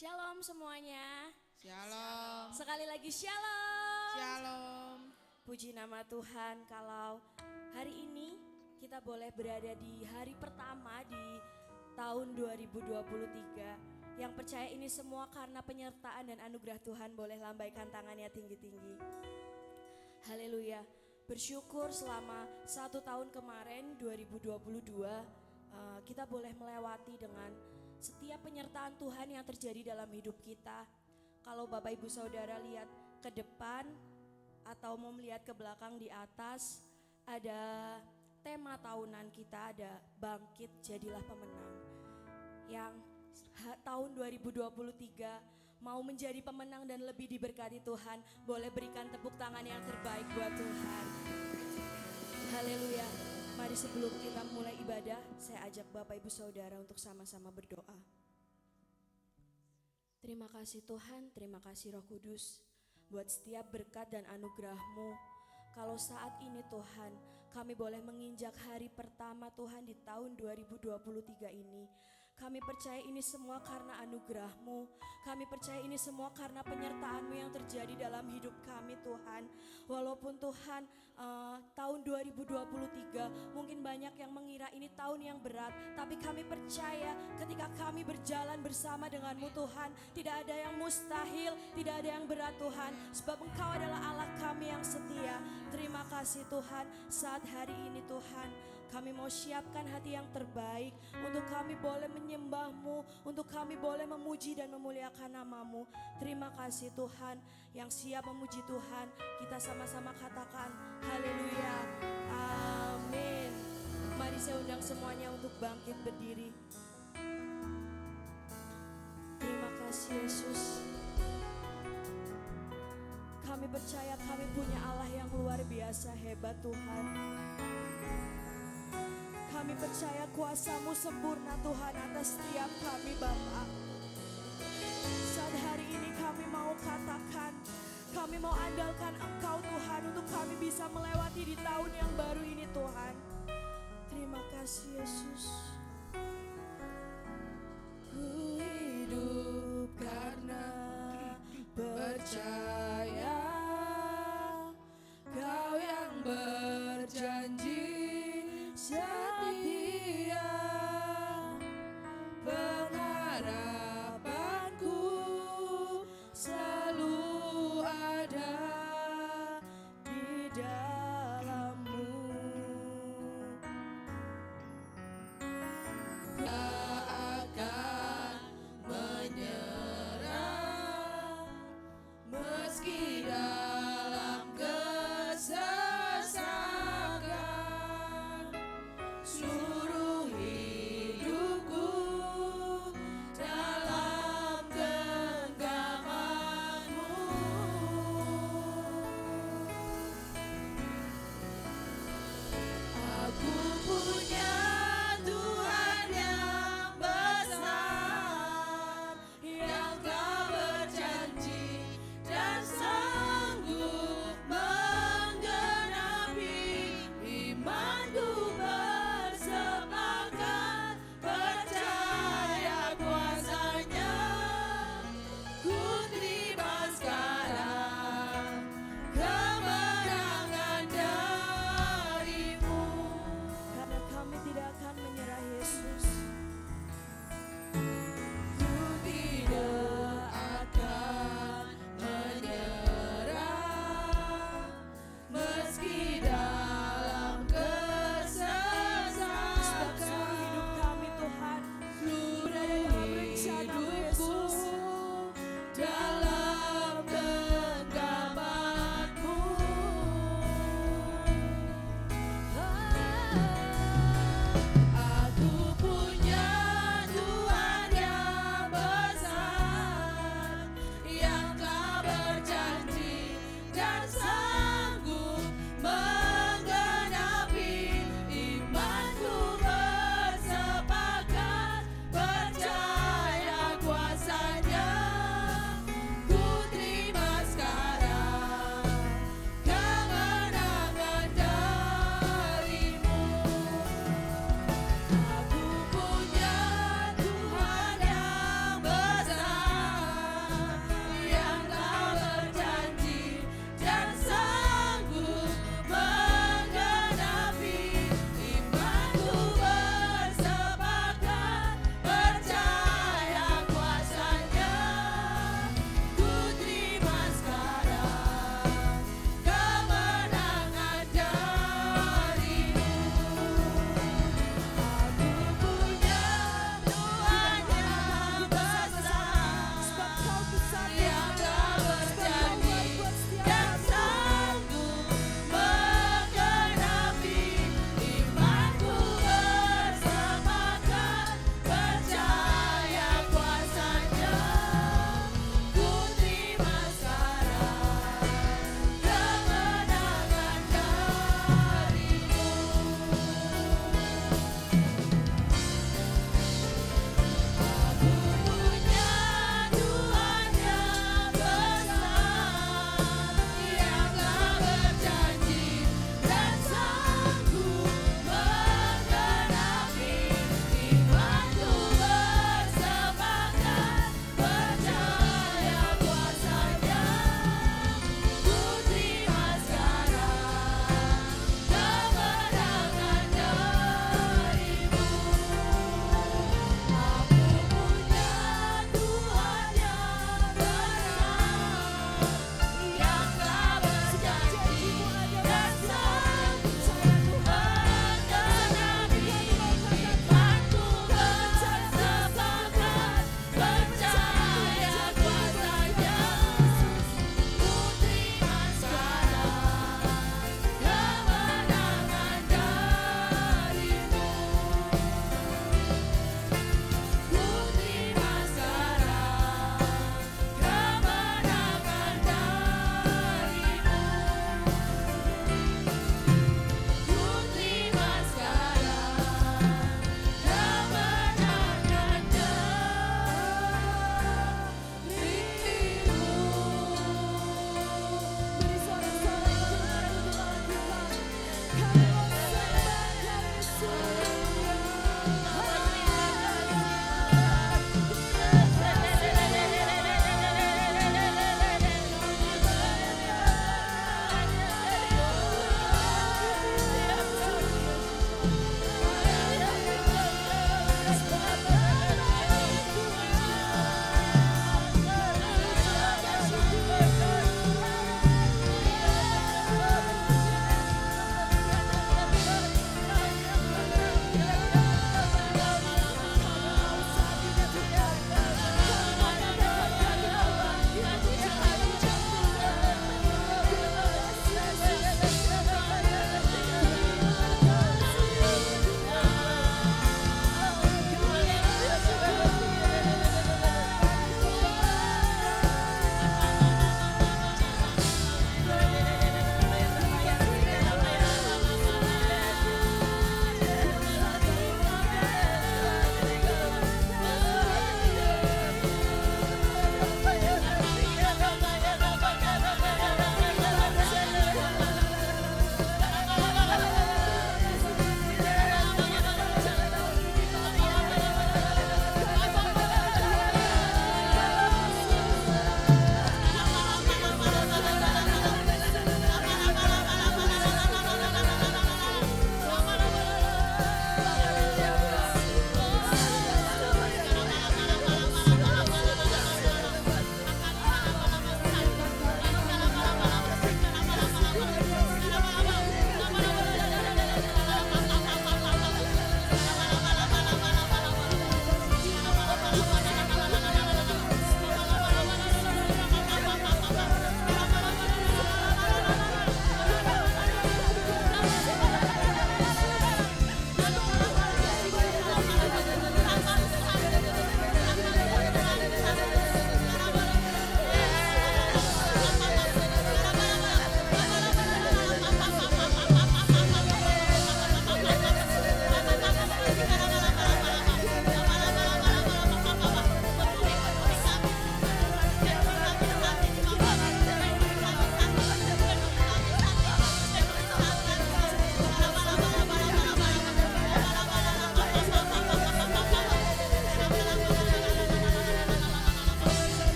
Shalom semuanya. Shalom. Sekali lagi shalom. Shalom. Puji nama Tuhan kalau hari ini kita boleh berada di hari pertama di tahun 2023. Yang percaya ini semua karena penyertaan dan anugerah Tuhan, boleh lambaikan tangannya tinggi-tinggi. Haleluya. Bersyukur selama 1 tahun kemarin 2022 kita boleh melewati dengan setiap penyertaan Tuhan yang terjadi dalam hidup kita. Kalau Bapak Ibu Saudara lihat ke depan atau mau melihat ke belakang di atas, ada tema tahunan kita, ada bangkit jadilah pemenang. Yang tahun 2023 mau menjadi pemenang dan lebih diberkati Tuhan, boleh berikan tepuk tangan yang terbaik buat Tuhan. Haleluya. Mari sebelum kita mulai ibadah, saya ajak Bapak Ibu Saudara untuk sama-sama berdoa. Terima kasih Tuhan, terima kasih Roh Kudus buat setiap berkat dan anugerah-Mu. Kalau saat ini Tuhan, kami boleh menginjak hari pertama Tuhan di tahun 2023 ini. Kami percaya ini semua karena anugerah-Mu. Kami percaya ini semua karena penyertaan-Mu yang terjadi dalam hidup kami Tuhan. Walaupun Tuhan tahun 2023 mungkin banyak yang mengira ini tahun yang berat, tapi kami percaya ketika kami berjalan bersama dengan-Mu Tuhan, tidak ada yang mustahil, tidak ada yang berat Tuhan, sebab Engkau adalah Allah kami yang setia. Terima kasih Tuhan, saat hari ini Tuhan kami mau siapkan hati yang terbaik untuk kami boleh menyembah-Mu, untuk kami boleh memuji dan memuliakan nama-Mu. Terima kasih Tuhan, yang siap memuji Tuhan kita sama-sama katakan haleluya, amin. Mari saya undang semuanya untuk bangkit berdiri. Terima kasih Yesus. Kami percaya kami punya Allah yang luar biasa hebat Tuhan. Kami percaya kuasa-Mu sempurna Tuhan atas setiap kami Bapa. Saat hari ini kami mau katakan, kami mau andalkan Engkau Tuhan untuk kami bisa melewati di tahun yang baru ini Tuhan. Terima kasih Yesus. Ku hidup karena percaya Kau yang berjanji setia, pengharapanku selalu ada di dalam-Mu. Tak akan menyerah,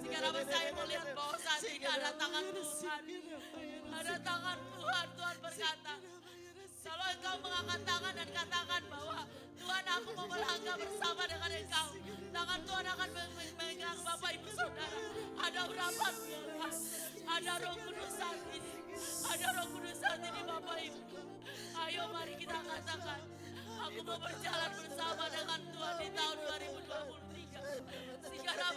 Sekarang saya melihat bahwa saat ini ada tangan Tuhan. Ada tangan Tuhan. Tuhan berkata, kalau engkau mengangkat tangan dan katakan bahwa Tuhan, aku mau melangkah bersama dengan engkau, tangan Tuhan akan memegang Bapak Ibu Saudara. Ada urapan Tuhan, ada Roh Kudus saat ini, ada Roh Kudus saat ini Bapak Ibu. Ayo mari kita katakan, aku mau berjalan bersama dengan Tuhan di tahun 2023. Sekarang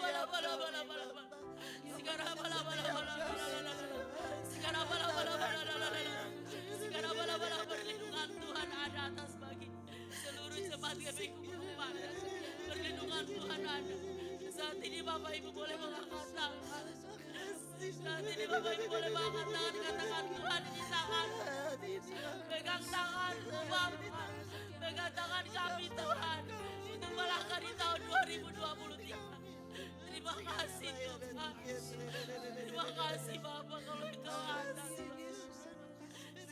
perlindungan Tuhan ada atas bagi seluruh jemaat GBI Kukupan. Perlindungan Tuhan ada. Saat ini Bapak Ibu boleh mengangkat tangan. Saat ini Bapak Ibu boleh mengangkat tangan. Katakan, Tuhan, ini tangan. Pegang tangan Bapak. Pegang tangan kami Tuhan. Untuk melangkah di tahun 2023. Terima kasih Tuhan. Terima kasih Bapak kalau Engkau ada.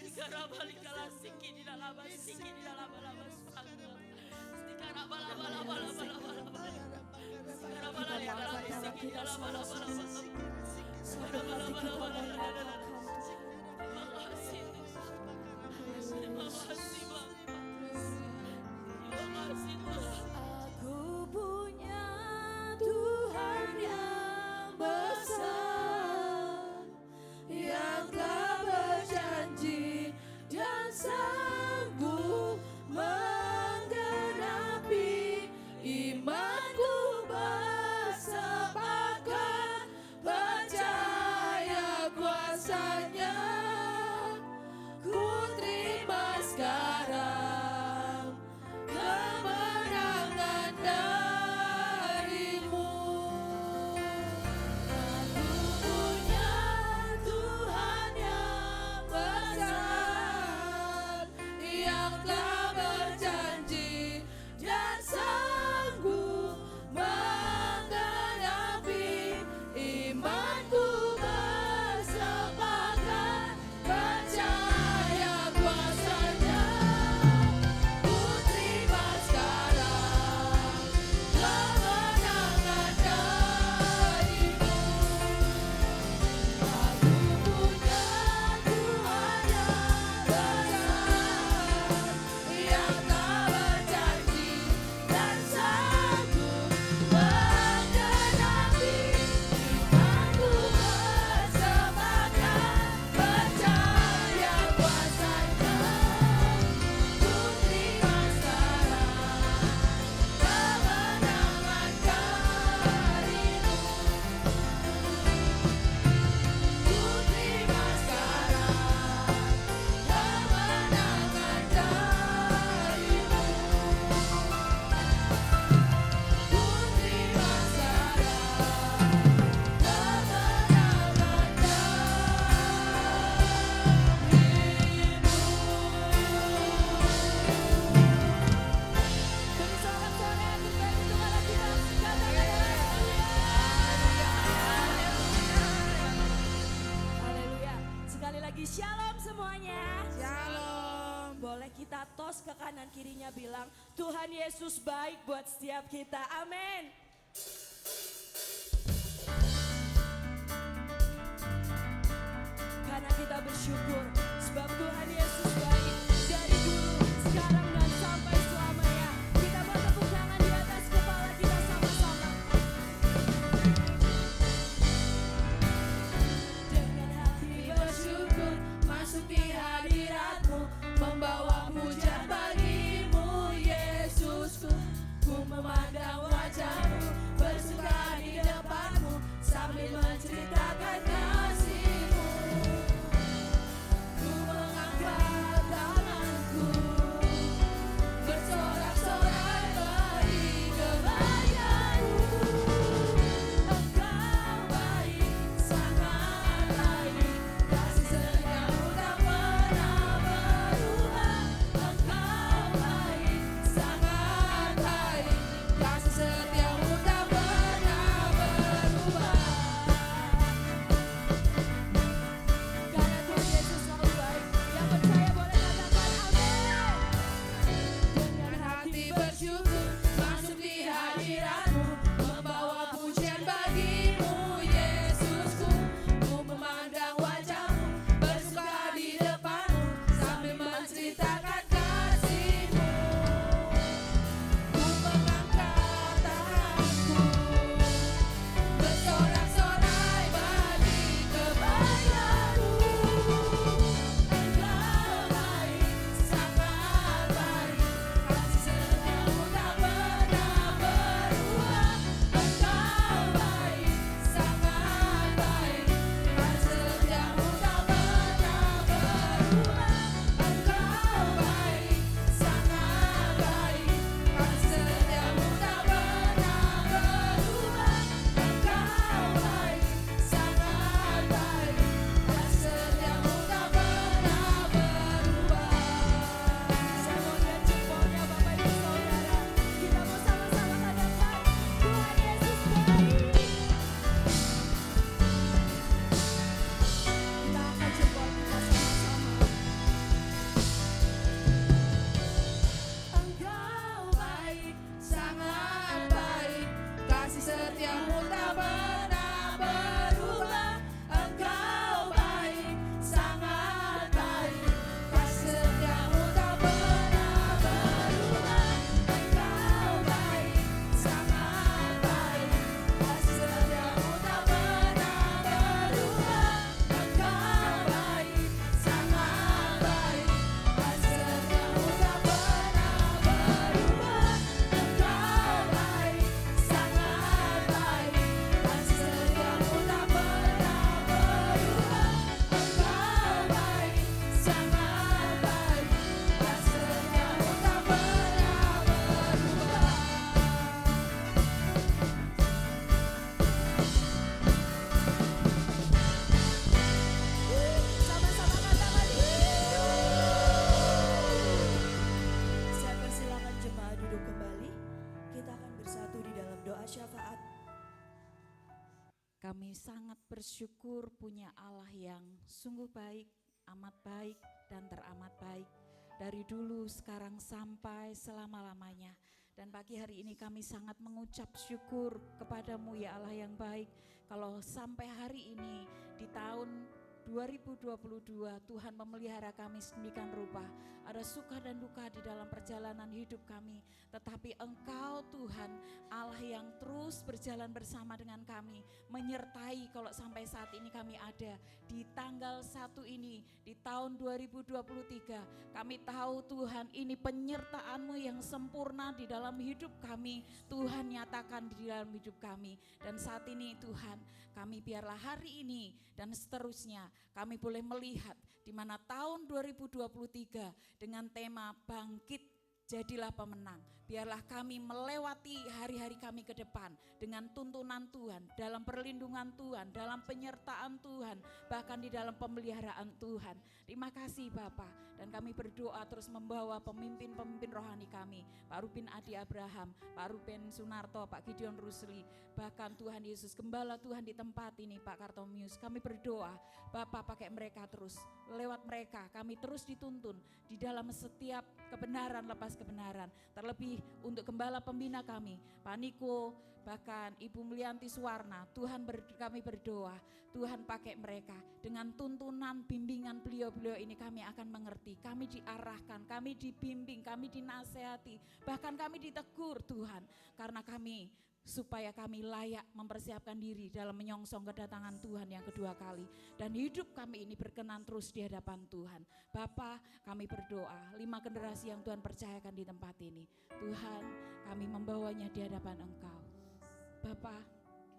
Sekarang baliklah siki di dalam siki di dalam lama sangka. Sekarang bala. Sekarang baliklah siki di dalam lama. Sekarang bala. Terima kasih Tuhan. Terima kasih Bapak. Terima kasih Tuhan. Aku punya Tuhan yang besar, yang telah berjanji dan sanggup menggenapi imanku bersepakat, percaya kuasa lagi, shalom semuanya. Shalom. Boleh kita tos ke kanan kirinya bilang, Tuhan Yesus baik buat setiap kita, amin. Karena kita bersyukur, sebab Tuhan Yesus baik dari dulu, sekarang dan sampai selamanya. Kita mau tepuk tangan di atas kepala kita sama-sama. Dengan hati bersyukur, masuk di hadirat-Mu, membawa pujian bagimu, Yesusku. Ku memandang wajah-Mu, bersuka di depan-Mu, sambil menceritakan kasih-Mu. Ku mengangkat tanganku, bersorak-sorai beri kebahagiaan-Mu. Engkau baik, sangat baik, kasih setiamu tak pernah berubah. Engkau baik, sangat baik, kasih setiamu tak pernah berubah. Karena Tuhan Yesus selalu baik, yang percaya boleh katakan amin. Dengan hati bersyukur, masuk di hadirat-Mu, membawa pujian bagimu, Yesusku. Ku memandang wajah-Mu, bersuka di depan-Mu, sambil menceritakan kasih-Mu. Ku mengangkat tanganku, bersorak-sorai bagi kebahagiaan-Mu. Engkau baik, sangat baik, kasih setiamu tak pernah berubah. Engkau baik, sangat baik, kasih setiamu tak pernah berubah. Engkau baik, sangat baik, kasih setiamu tak pernah berubah. Engkau baik, sangat baik, kasih setiamu tak pernah berubah. Saya mau lihat jempolnya Bapak Ibu Saudara. Kita mau sama-sama katakan, Tuhan Yesus baik. Kita angkat jempol kita sama-sama. Engkau baik, sangat baik, kasih setiamu tak pernah berubah. Engkau baik, sangat baik, kasih setiamu tak pernah berubah. Engkau baik, sangat baik, kasih setiamu tak pernah berubah. Engkau baik, sangat baik, kasih setiamu tak pernah berubah. Engkau baik, sangat baik, kasih setiamu tak pernah berubah. Engkau baik, sangat baik, kasih setiamu tak pernah berubah. Sama-sama katakan Saya persilakan jemaat duduk kembali. Kita akan bersatu di dalam doa syafaat. Kami sangat bersyukur punya Allah yang sungguh baik, amat baik dan teramat baik. Dari dulu, sekarang, sampai selama-lamanya. Dan pagi hari ini kami sangat mengucap syukur kepadamu ya Allah yang baik. Kalau sampai hari ini di tahun 2022 Tuhan memelihara kami sedemikian rupa. Ada suka dan duka di dalam perjalanan hidup kami. Tetapi Engkau Tuhan Allah yang terus berjalan bersama dengan kami. Menyertai kalau sampai saat ini kami ada. Di tanggal 1 ini di tahun 2023 kami tahu Tuhan ini penyertaan-Mu yang sempurna di dalam hidup kami. Tuhan nyatakan di dalam hidup kami. Dan saat ini Tuhan kami biarlah hari ini dan seterusnya kami boleh melihat di mana tahun 2023 dengan tema bangkit jadilah pemenang. biarlah kami melewati hari-hari kami ke depan dengan tuntunan Tuhan, dalam perlindungan Tuhan, dalam penyertaan Tuhan, bahkan di dalam pemeliharaan Tuhan. Terima kasih Bapa, dan kami berdoa terus membawa pemimpin-pemimpin rohani kami, Pak Rubin Adi Abraham, Pak Ruben Sunarto, Pak Gideon Rusli, bahkan Tuhan Yesus Gembala Tuhan di tempat ini, Pak Kartomius. Kami berdoa Bapa pakai mereka terus, lewat mereka kami terus dituntun di dalam setiap kebenaran lepas kebenaran, terlebih untuk gembala pembina kami, Pak Niko, bahkan Ibu Mulyanti Suwarna. Tuhan kami berdoa, Tuhan pakai mereka dengan tuntunan bimbingan beliau-beliau ini, kami akan mengerti, kami diarahkan, kami dibimbing, kami dinasehati, bahkan kami ditegur Tuhan, karena kami supaya kami layak mempersiapkan diri dalam menyongsong kedatangan Tuhan yang kedua kali, dan hidup kami ini berkenan terus di hadapan Tuhan. Bapa, kami berdoa 5 generasi yang Tuhan percayakan di tempat ini, Tuhan kami membawanya di hadapan Engkau. Bapa,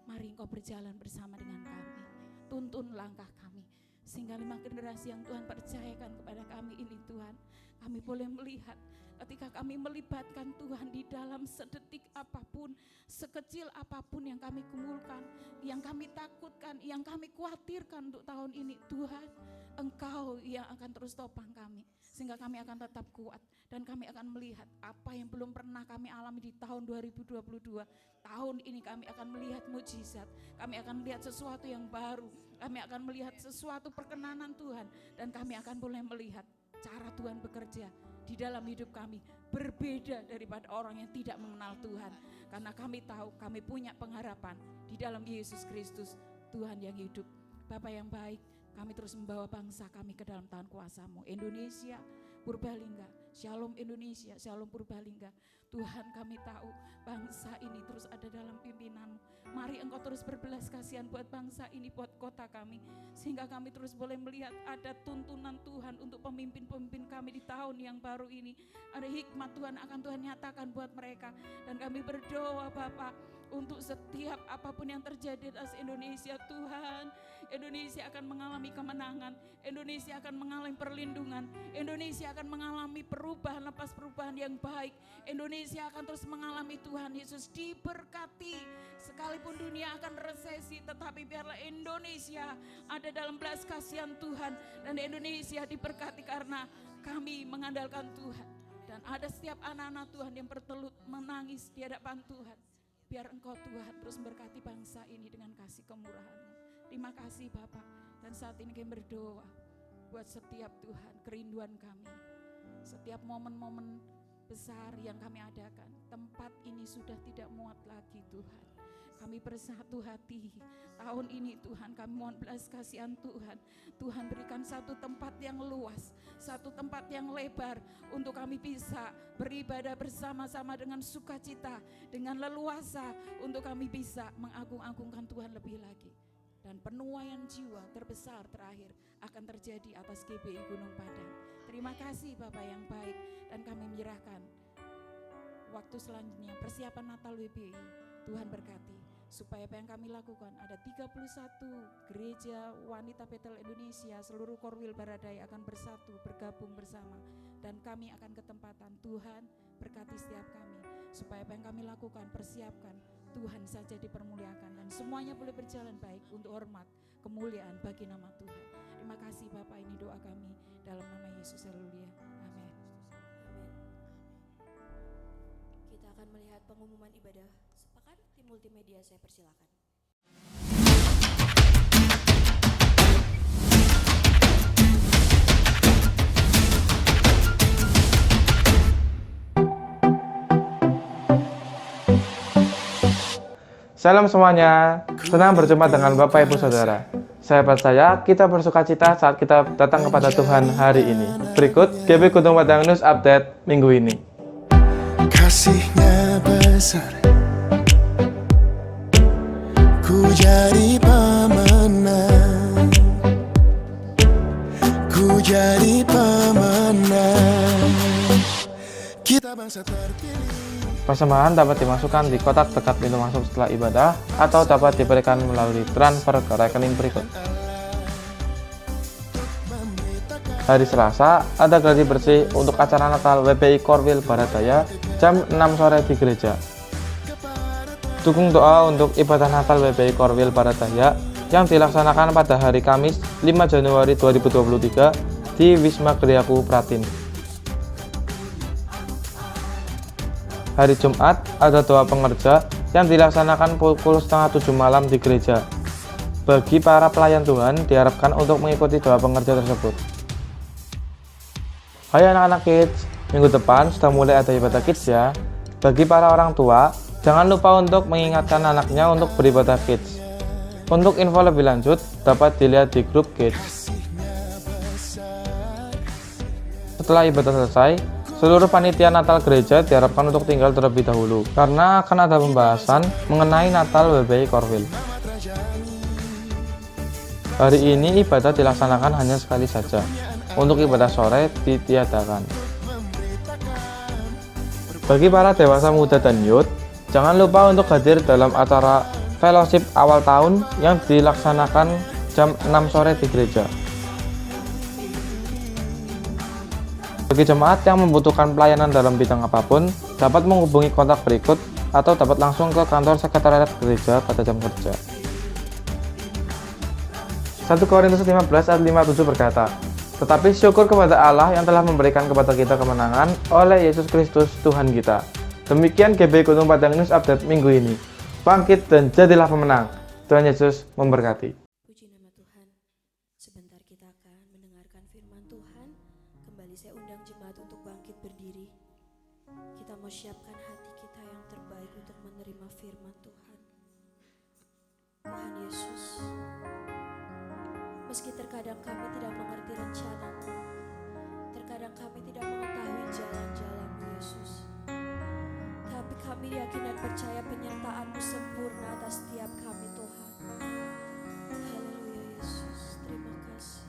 mari Engkau berjalan bersama dengan kami, tuntun langkah kami, sehingga 5 generasi yang Tuhan percayakan kepada kami ini Tuhan, kami boleh melihat ketika kami melibatkan Tuhan di dalam sedetik apapun, sekecil apapun yang kami kumpulkan, yang kami takutkan, yang kami khawatirkan untuk tahun ini, Tuhan Engkau yang akan terus topang kami, sehingga kami akan tetap kuat, dan kami akan melihat apa yang belum pernah kami alami di tahun 2022. Tahun ini kami akan melihat mujizat, kami akan melihat sesuatu yang baru, kami akan melihat sesuatu perkenanan Tuhan, dan kami akan boleh melihat cara Tuhan bekerja di dalam hidup kami berbeda daripada orang yang tidak mengenal Tuhan, karena kami tahu kami punya pengharapan di dalam Yesus Kristus, Tuhan yang hidup. Bapa yang baik, kami terus membawa bangsa kami ke dalam tangan kuasa-Mu. Indonesia, Purbalingga, Shalom Indonesia, Shalom Purbalingga. Tuhan, kami tahu bangsa ini terus ada dalam pimpinan-Mu. Mari Engkau terus berbelas kasihan buat bangsa ini, buat kota kami, sehingga kami terus boleh melihat ada tuntunan Tuhan untuk pemimpin-pemimpin kami di tahun yang baru ini. Ada hikmat Tuhan akan Tuhan nyatakan buat mereka, dan kami berdoa Bapa, untuk setiap apapun yang terjadi atas Indonesia, Tuhan, Indonesia akan mengalami kemenangan, Indonesia akan mengalami perlindungan, Indonesia akan mengalami perubahan lepas perubahan yang baik, Indonesia akan terus mengalami Tuhan Yesus diberkati. Sekalipun dunia akan resesi, tetapi biarlah Indonesia ada dalam belas kasihan Tuhan, dan Indonesia diberkati karena kami mengandalkan Tuhan. Dan ada setiap anak-anak Tuhan yang bertelut menangis di hadapan Tuhan. Biar Engkau Tuhan terus memberkati bangsa ini dengan kasih kemurahan-Mu. Terima kasih Bapak. Dan saat ini kami berdoa buat setiap Tuhan kerinduan kami, setiap momen-momen besar yang kami adakan. Tempat ini sudah tidak muat lagi Tuhan. Kami bersatu hati tahun ini Tuhan, kami mohon belas kasihan Tuhan. Tuhan berikan satu tempat yang luas, satu tempat yang lebar untuk kami bisa beribadah bersama-sama dengan sukacita, dengan leluasa, untuk kami bisa mengagung-agungkan Tuhan lebih lagi. Dan penuaian jiwa terbesar terakhir akan terjadi atas GBI Gunung Padang. Terima kasih Bapak yang baik, dan kami menyerahkan waktu selanjutnya persiapan Natal WBI. Tuhan berkati supaya apa yang kami lakukan, ada 31 gereja wanita Betel Indonesia, seluruh Korwil Baradaya akan bersatu, bergabung bersama, dan kami akan ke tempatan. Tuhan berkati setiap kami supaya apa yang kami lakukan, persiapkan, Tuhan saja dipermuliakan, dan semuanya boleh berjalan baik untuk hormat kemuliaan bagi nama Tuhan. Terima kasih Bapak, ini doa kami dalam nama Yesus, haleluya, amin. Kita akan melihat pengumuman ibadah sepekan. Tim multimedia saya persilakan. Salam semuanya, senang berjumpa dengan Bapak Ibu Saudara. Saya percaya kita bersukacita saat kita datang kepada Tuhan hari ini. Berikut GBI Gunung Padang News Update minggu ini. Kasih-Nya besar, ku jadi pemenang, ku jadi pemenang. Kita bangsa terpilih. Persembahan dapat dimasukkan di kotak dekat pintu masuk setelah ibadah atau dapat diberikan melalui transfer ke rekening berikut. Hari Selasa ada gladi bersih untuk acara Natal WBI Korwil Baradaya jam 6 sore di gereja. Dukung doa untuk ibadah Natal WPI Korwil Baratdaya yang dilaksanakan pada hari Kamis 5 Januari 2023 di Wisma Kriyaku Pratin. Hari Jumat ada doa pengerja yang dilaksanakan pukul 6:30 malam di gereja. Bagi para pelayan Tuhan diharapkan untuk mengikuti doa pengerja tersebut. Hai anak-anak kids, minggu depan sudah mulai ada ibadah kids ya. Bagi para orang tua, jangan lupa untuk mengingatkan anaknya untuk beribadah kids. Untuk info lebih lanjut, dapat dilihat di grup kids. Setelah ibadah selesai, seluruh panitia Natal gereja diharapkan untuk tinggal terlebih dahulu, karena akan ada pembahasan mengenai Natal WPI Korwil. Hari ini ibadah dilaksanakan hanya sekali saja. Untuk ibadah sore ditiadakan. Bagi para dewasa muda dan youth, jangan lupa untuk hadir dalam acara fellowship awal tahun yang dilaksanakan jam 6 sore di gereja. Bagi jemaat yang membutuhkan pelayanan dalam bidang apapun, dapat menghubungi kontak berikut atau dapat langsung ke kantor sekretariat gereja pada jam kerja. 1 Korintus 15 ayat 57 berkata, "Tetapi syukur kepada Allah yang telah memberikan kepada kita kemenangan oleh Yesus Kristus Tuhan kita." Demikian GB Gunung Padang News Update minggu ini. Bangkit dan jadilah pemenang. Tuhan Yesus memberkati. Puji nama Tuhan. Sebentar kita akan mendengarkan firman Tuhan. Kembali saya undang jemaat untuk bangkit berdiri. Kita mau siapkan hati kita yang terbaik untuk menerima firman Tuhan. Tuhan Yesus, meski terkadang kami tidak mengerti rencana-Mu, terkadang kami tidak mengetahui jalan-jalan-Mu Yesus, tapi kami yakin dan percaya penyertaan-Mu sempurna atas setiap kami Tuhan. Haleluya Yesus, terima kasih.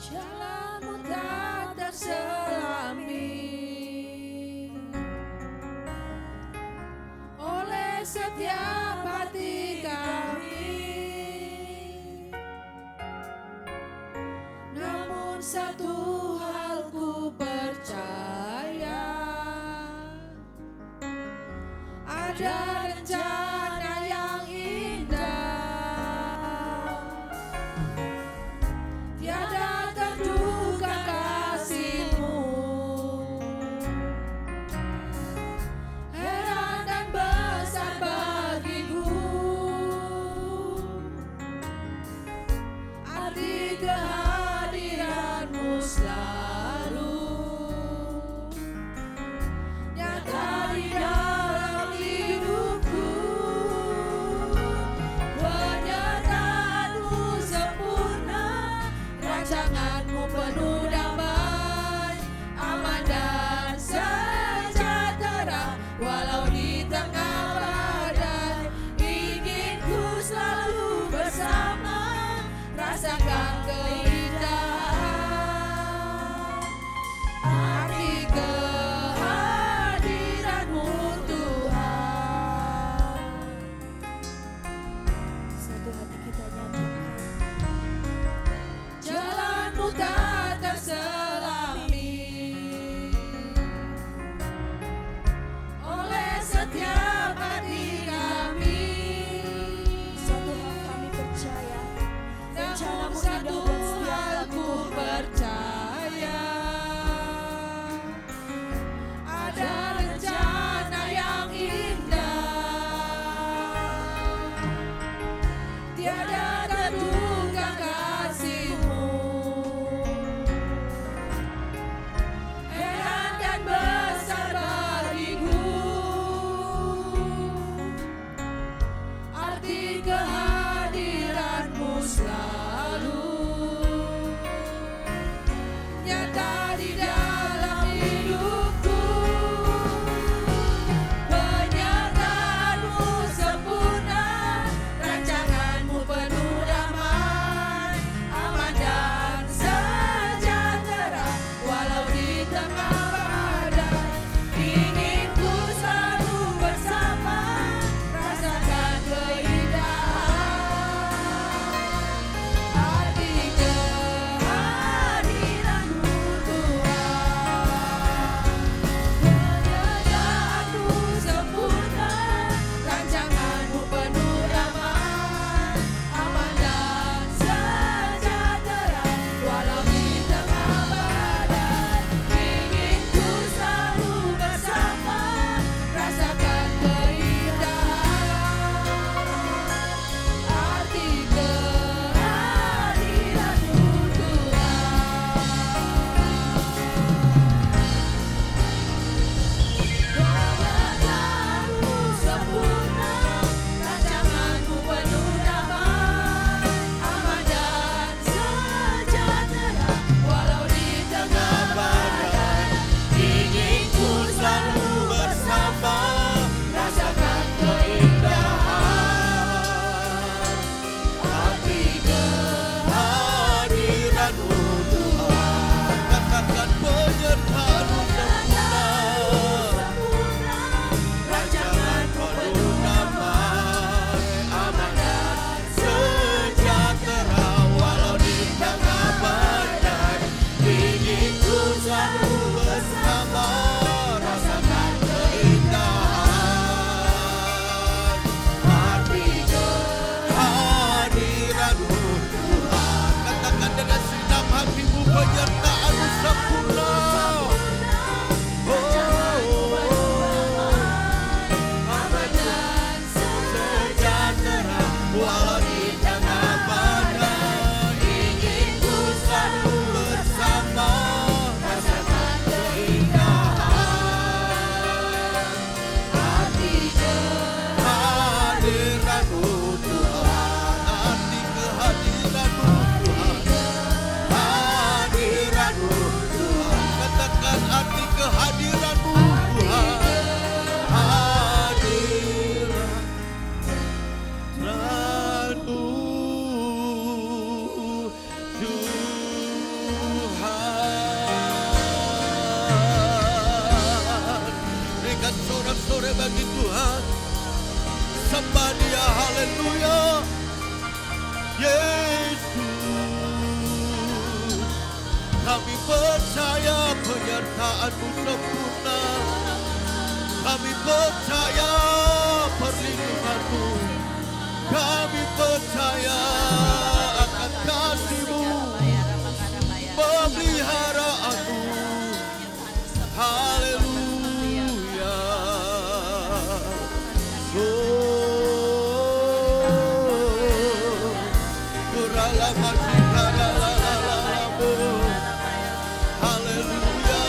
Jalan-Mu tak terselami oleh setiap hati kami. Namun satu hal ku percaya, ada rencana yang indah. Tiada terduga kasih-Mu, heran dan besar bagiku. Arti kehadiran-Mu selalu nyata di dalam hidupku. percaya penyertaan-Mu sempurna. Kami percaya perlindungan-Mu. Kami percaya akan kasih-Mu, pemeliharaan-Mu. Haleluya. Haleluya.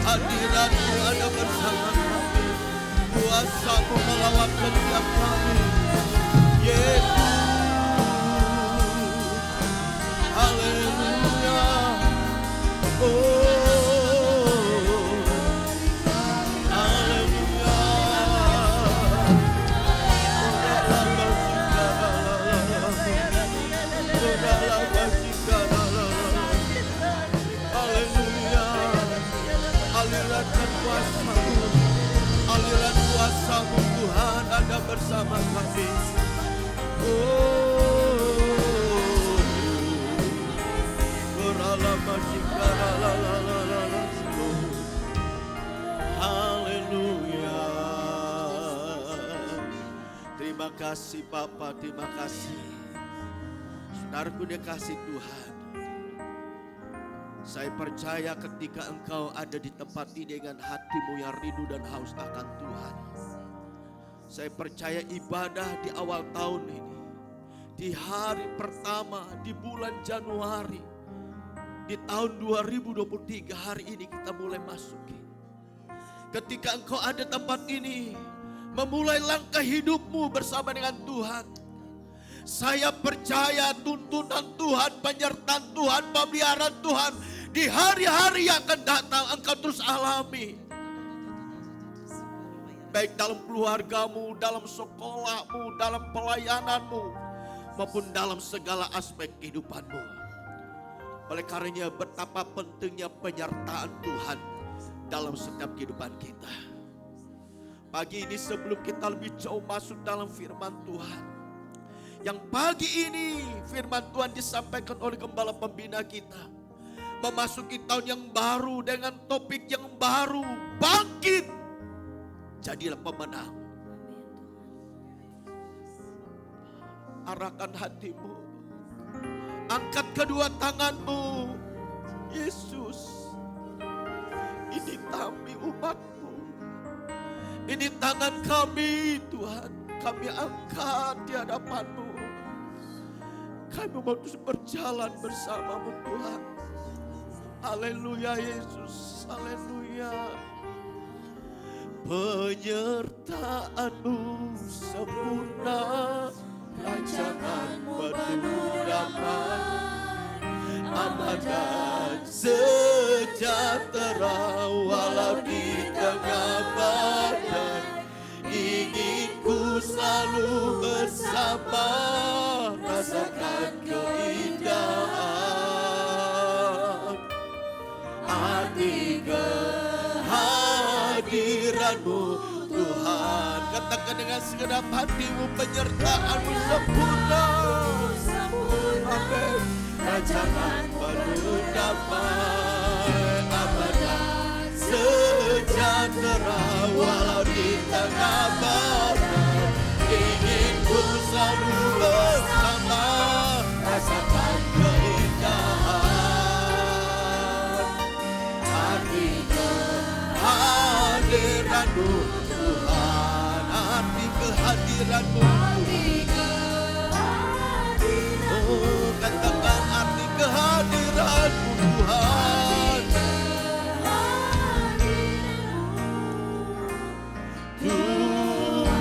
Hadirat-Mu ada bersama kami. Kuasa-Mu melawat setiap kami. Yesus. Haleluya. Aliran kuasa-Mu Tuhan ada bersama kami. Haleluya. Terima kasih Bapa, terima kasih. Saudaraku dikasih Tuhan. Saya percaya ketika engkau ada di tempat ini dengan hatimu yang rindu dan haus akan Tuhan. Saya percaya ibadah di awal tahun ini, di hari pertama di bulan Januari, di tahun 2023 hari ini kita mulai masuki. Ketika engkau ada tempat ini, memulai langkah hidupmu bersama dengan Tuhan. Saya percaya tuntunan Tuhan, penyertaan Tuhan, pemeliharaan Tuhan di hari-hari yang akan datang engkau terus alami. Baik dalam keluargamu, dalam sekolahmu, dalam pelayananmu, maupun dalam segala aspek kehidupanmu. Oleh karenanya betapa pentingnya penyertaan Tuhan dalam setiap kehidupan kita. Pagi ini sebelum kita lebih jauh masuk dalam firman Tuhan, yang pagi ini firman Tuhan disampaikan oleh gembala pembina kita, memasuki tahun yang baru dengan topik yang baru, bangkit, jadilah pemenang. Arahkan hatimu, angkat kedua tanganmu. Yesus, ini kami umat-Mu, ini tangan kami Tuhan, kami angkat di hadapan-Mu. Kami mau terus berjalan bersama-Mu Tuhan. Haleluya Yesus, haleluya. Penyertaan-Mu sempurna, rancangan penuh damai, aman dan sejahtera walau di tengah badai. Ingin ku selalu bersama, rasakan keindahan arti kehadiran-Mu Tuhan. Katakan dengan segenap hatimu, penyertaan-Mu sempurna. Amin. Rancangan penuh damai, aman dan sejahtera walau di tengah badai. Ingin ku selalu bersama, rasakan keindahan arti kehadiran-Mu Tuhan, arti kehadiran-Mu. Oh, katakan arti kehadiran-Mu Tuhan.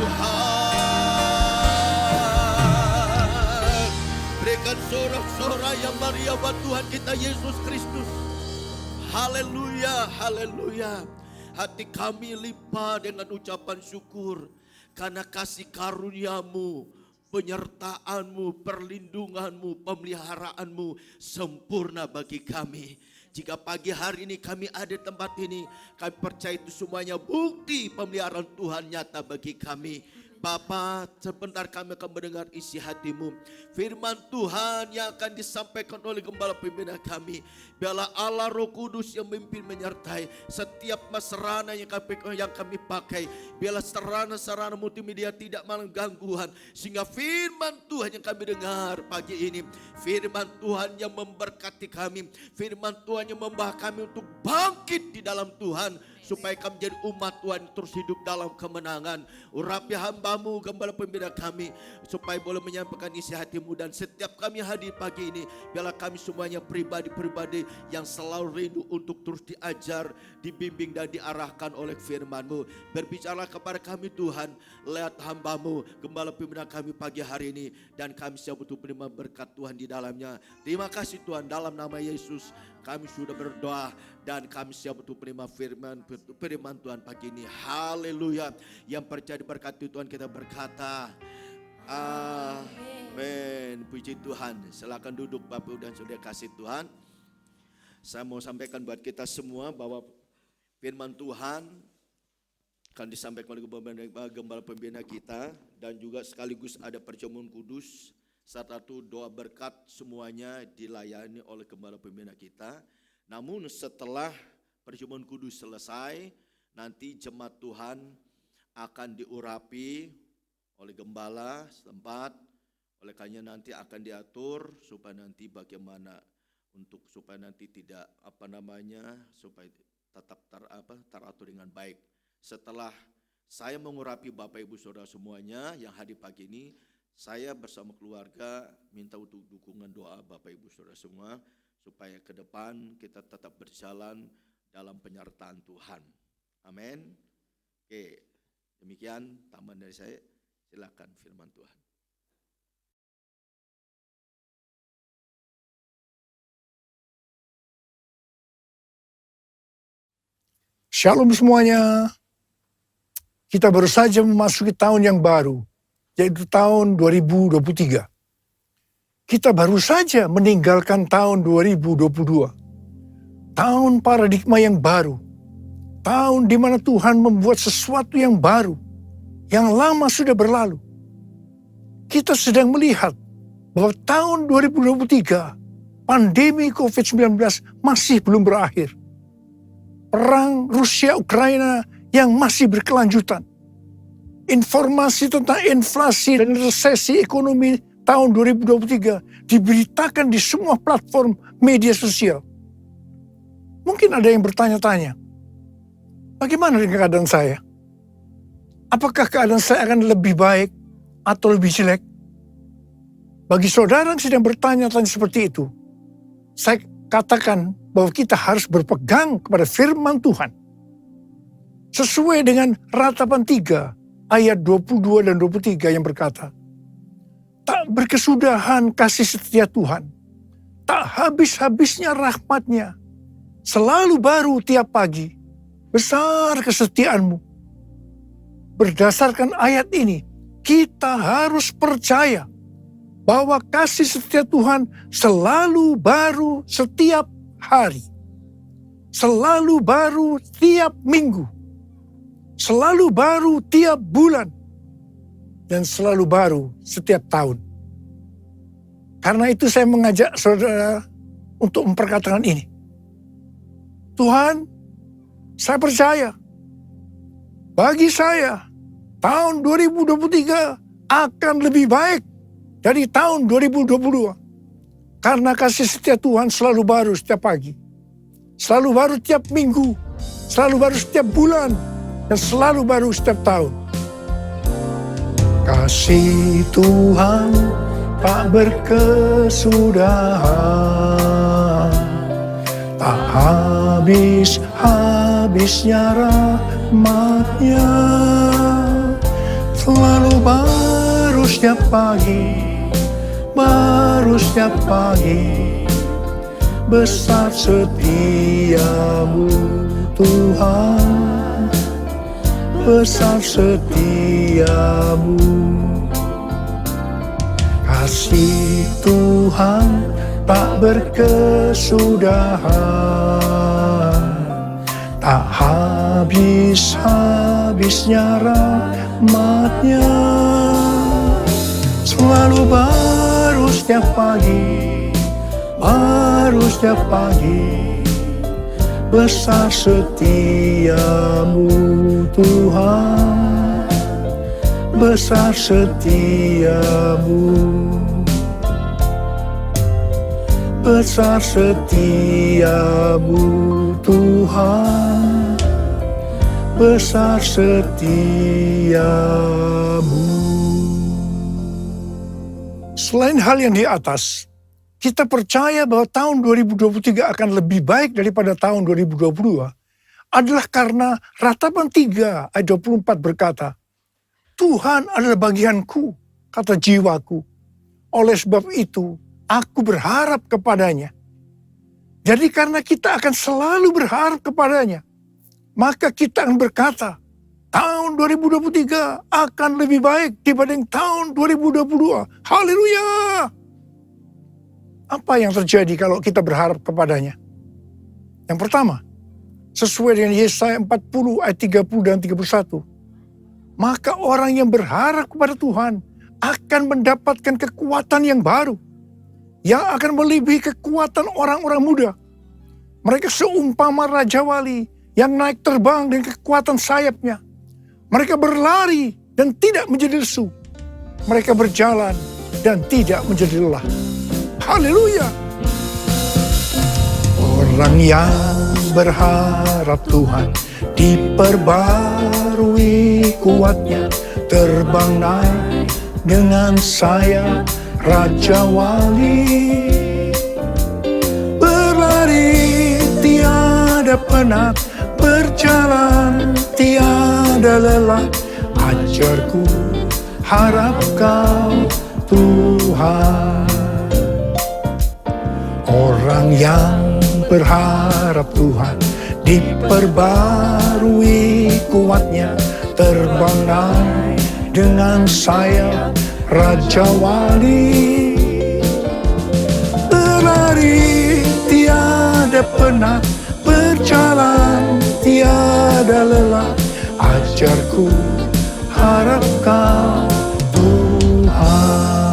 Tuhan, berikan sorak-sorai yang meriah buat Tuhan kita Yesus Kristus. Haleluya, haleluya. Hati kami limpah dengan ucapan syukur karena kasih karunia-Mu, penyertaan-Mu, perlindungan-Mu, pemeliharaan-Mu sempurna bagi kami. Jika pagi hari ini kami ada di tempat ini, kami percaya itu semuanya bukti pemeliharaan Tuhan nyata bagi kami. Bapa, sebentar kami akan mendengar isi hati-Mu. Firman Tuhan yang akan disampaikan oleh gembala pembina kami. Biarlah Allah Roh Kudus yang memimpin menyertai setiap sarana yang kami pakai. Biarlah sarana-sarana multimedia tidak malam gangguan. Sehingga firman Tuhan yang kami dengar pagi ini. Firman Tuhan yang memberkati kami. Firman Tuhan yang membawa kami untuk bangkit di dalam Tuhan. Supaya kami menjadi umat Tuhan terus hidup dalam kemenangan. Urapi hamba-Mu, gembala pembina kami. Supaya boleh menyampaikan isi hati-Mu. Dan setiap kami hadir pagi ini. Biarlah kami semuanya pribadi-pribadi yang selalu rindu untuk terus diajar, dibimbing dan diarahkan oleh firman-Mu. Berbicara kepada kami Tuhan. Lihat hamba-Mu, gembala pembina kami pagi hari ini. Dan kami siap untuk menerima berkat Tuhan di dalamnya. Terima kasih Tuhan, dalam nama Yesus kami sudah berdoa dan kami siap untuk menerima firman Tuhan pagi ini. Haleluya. Yang percaya diberkati Tuhan kita berkata amin. Puji Tuhan. Silakan duduk Bapak dan Saudara kasih Tuhan. Saya mau sampaikan buat kita semua bahwa firman Tuhan akan disampaikan oleh gembala pembina kita dan juga sekaligus ada perjamuan kudus. Satu doa berkat semuanya dilayani oleh gembala pembina kita. Namun setelah perjamuan kudus selesai, nanti jemaat Tuhan akan diurapi oleh gembala setempat. Oleh karena nanti akan diatur supaya nanti bagaimana supaya nanti tidak supaya tetap teratur dengan baik. Setelah saya mengurapi Bapak Ibu Saudara semuanya yang hadir pagi ini, saya bersama keluarga minta untuk dukungan doa Bapak Ibu Saudara semua supaya ke depan kita tetap berjalan dalam penyertaan Tuhan. Amin. Oke, demikian tambahan dari saya. Silakan firman Tuhan. Shalom semuanya. Kita baru saja memasuki tahun yang baru, yaitu tahun 2023. Kita baru saja meninggalkan tahun 2022. Tahun paradigma yang baru. Tahun di mana Tuhan membuat sesuatu yang baru. Yang lama sudah berlalu. Kita sedang melihat bahwa tahun 2023, pandemi COVID-19 masih belum berakhir. Perang Rusia-Ukraina yang masih berkelanjutan. Informasi tentang inflasi dan resesi ekonomi tahun 2023 diberitakan di semua platform media sosial. Mungkin ada yang bertanya-tanya, bagaimana dengan keadaan saya? Apakah keadaan saya akan lebih baik atau lebih jelek? Bagi saudara yang sedang bertanya-tanya seperti itu, saya katakan bahwa kita harus berpegang kepada firman Tuhan. Sesuai dengan Ratapan 3 ayat 22 dan 23 yang berkata, tak berkesudahan kasih setia Tuhan, tak habis-habisnya rahmat-Nya, selalu baru tiap pagi, besar kesetiaan-Mu. Berdasarkan ayat ini, kita harus percaya bahwa kasih setia Tuhan selalu baru setiap hari. Selalu baru tiap minggu. Selalu baru tiap bulan. Dan selalu baru setiap tahun. Karena itu saya mengajak saudara untuk memperkatakan ini. Tuhan, saya percaya. Bagi saya, tahun 2023 akan lebih baik dari tahun 2022. Karena kasih setia Tuhan selalu baru setiap pagi. Selalu baru tiap minggu. Selalu baru setiap bulan. Dan selalu baru setiap tahun. Kasih Tuhan tak berkesudahan, tak habis-habisnya rahmat-Nya, selalu baru setiap pagi, baru setiap pagi. Besar setiamu Tuhan, besar setiamu. Kasih Tuhan tak berkesudahan, tak habis-habis habisnya rahmat-Nya. Selalu baru setiap pagi, baru setiap pagi. Besar setiamu Tuhan, besar setiamu, besar setiamu Tuhan, besar setiamu. Selain hal yang di atas, kita percaya bahwa tahun 2023 akan lebih baik daripada tahun 2022 adalah karena Ratapan 3 ayat 24 berkata, Tuhan adalah bagianku, kata jiwaku. Oleh sebab itu, aku berharap kepadanya. Jadi karena kita akan selalu berharap kepadanya, maka kita akan berkata, tahun 2023 akan lebih baik dibanding tahun 2022. Haleluya! Apa yang terjadi kalau kita berharap kepadanya? Yang pertama, sesuai dengan Yesaya 40 ayat 30 dan 31. Maka orang yang berharap kepada Tuhan akan mendapatkan kekuatan yang baru. Yang akan melebihi kekuatan orang-orang muda. Mereka seumpama Raja Wali yang naik terbang dengan kekuatan sayapnya. Mereka berlari dan tidak menjadi lesu. Mereka berjalan dan tidak menjadi lelah. Haleluya. Orang yang berharap Tuhan diperbarui kuatnya, terbang naik dengan sayap Raja Wali. Berlari tiada penat, berjalan tiada lelah. Ajarku, harap kau Tuhan. Orang yang berharap Tuhan diperbarui kuatnya, terbang naik dengan sayap Raja Wali. Berlari tiada penat, berjalan tiada lelah. Ajarku, harap kau Tuhan.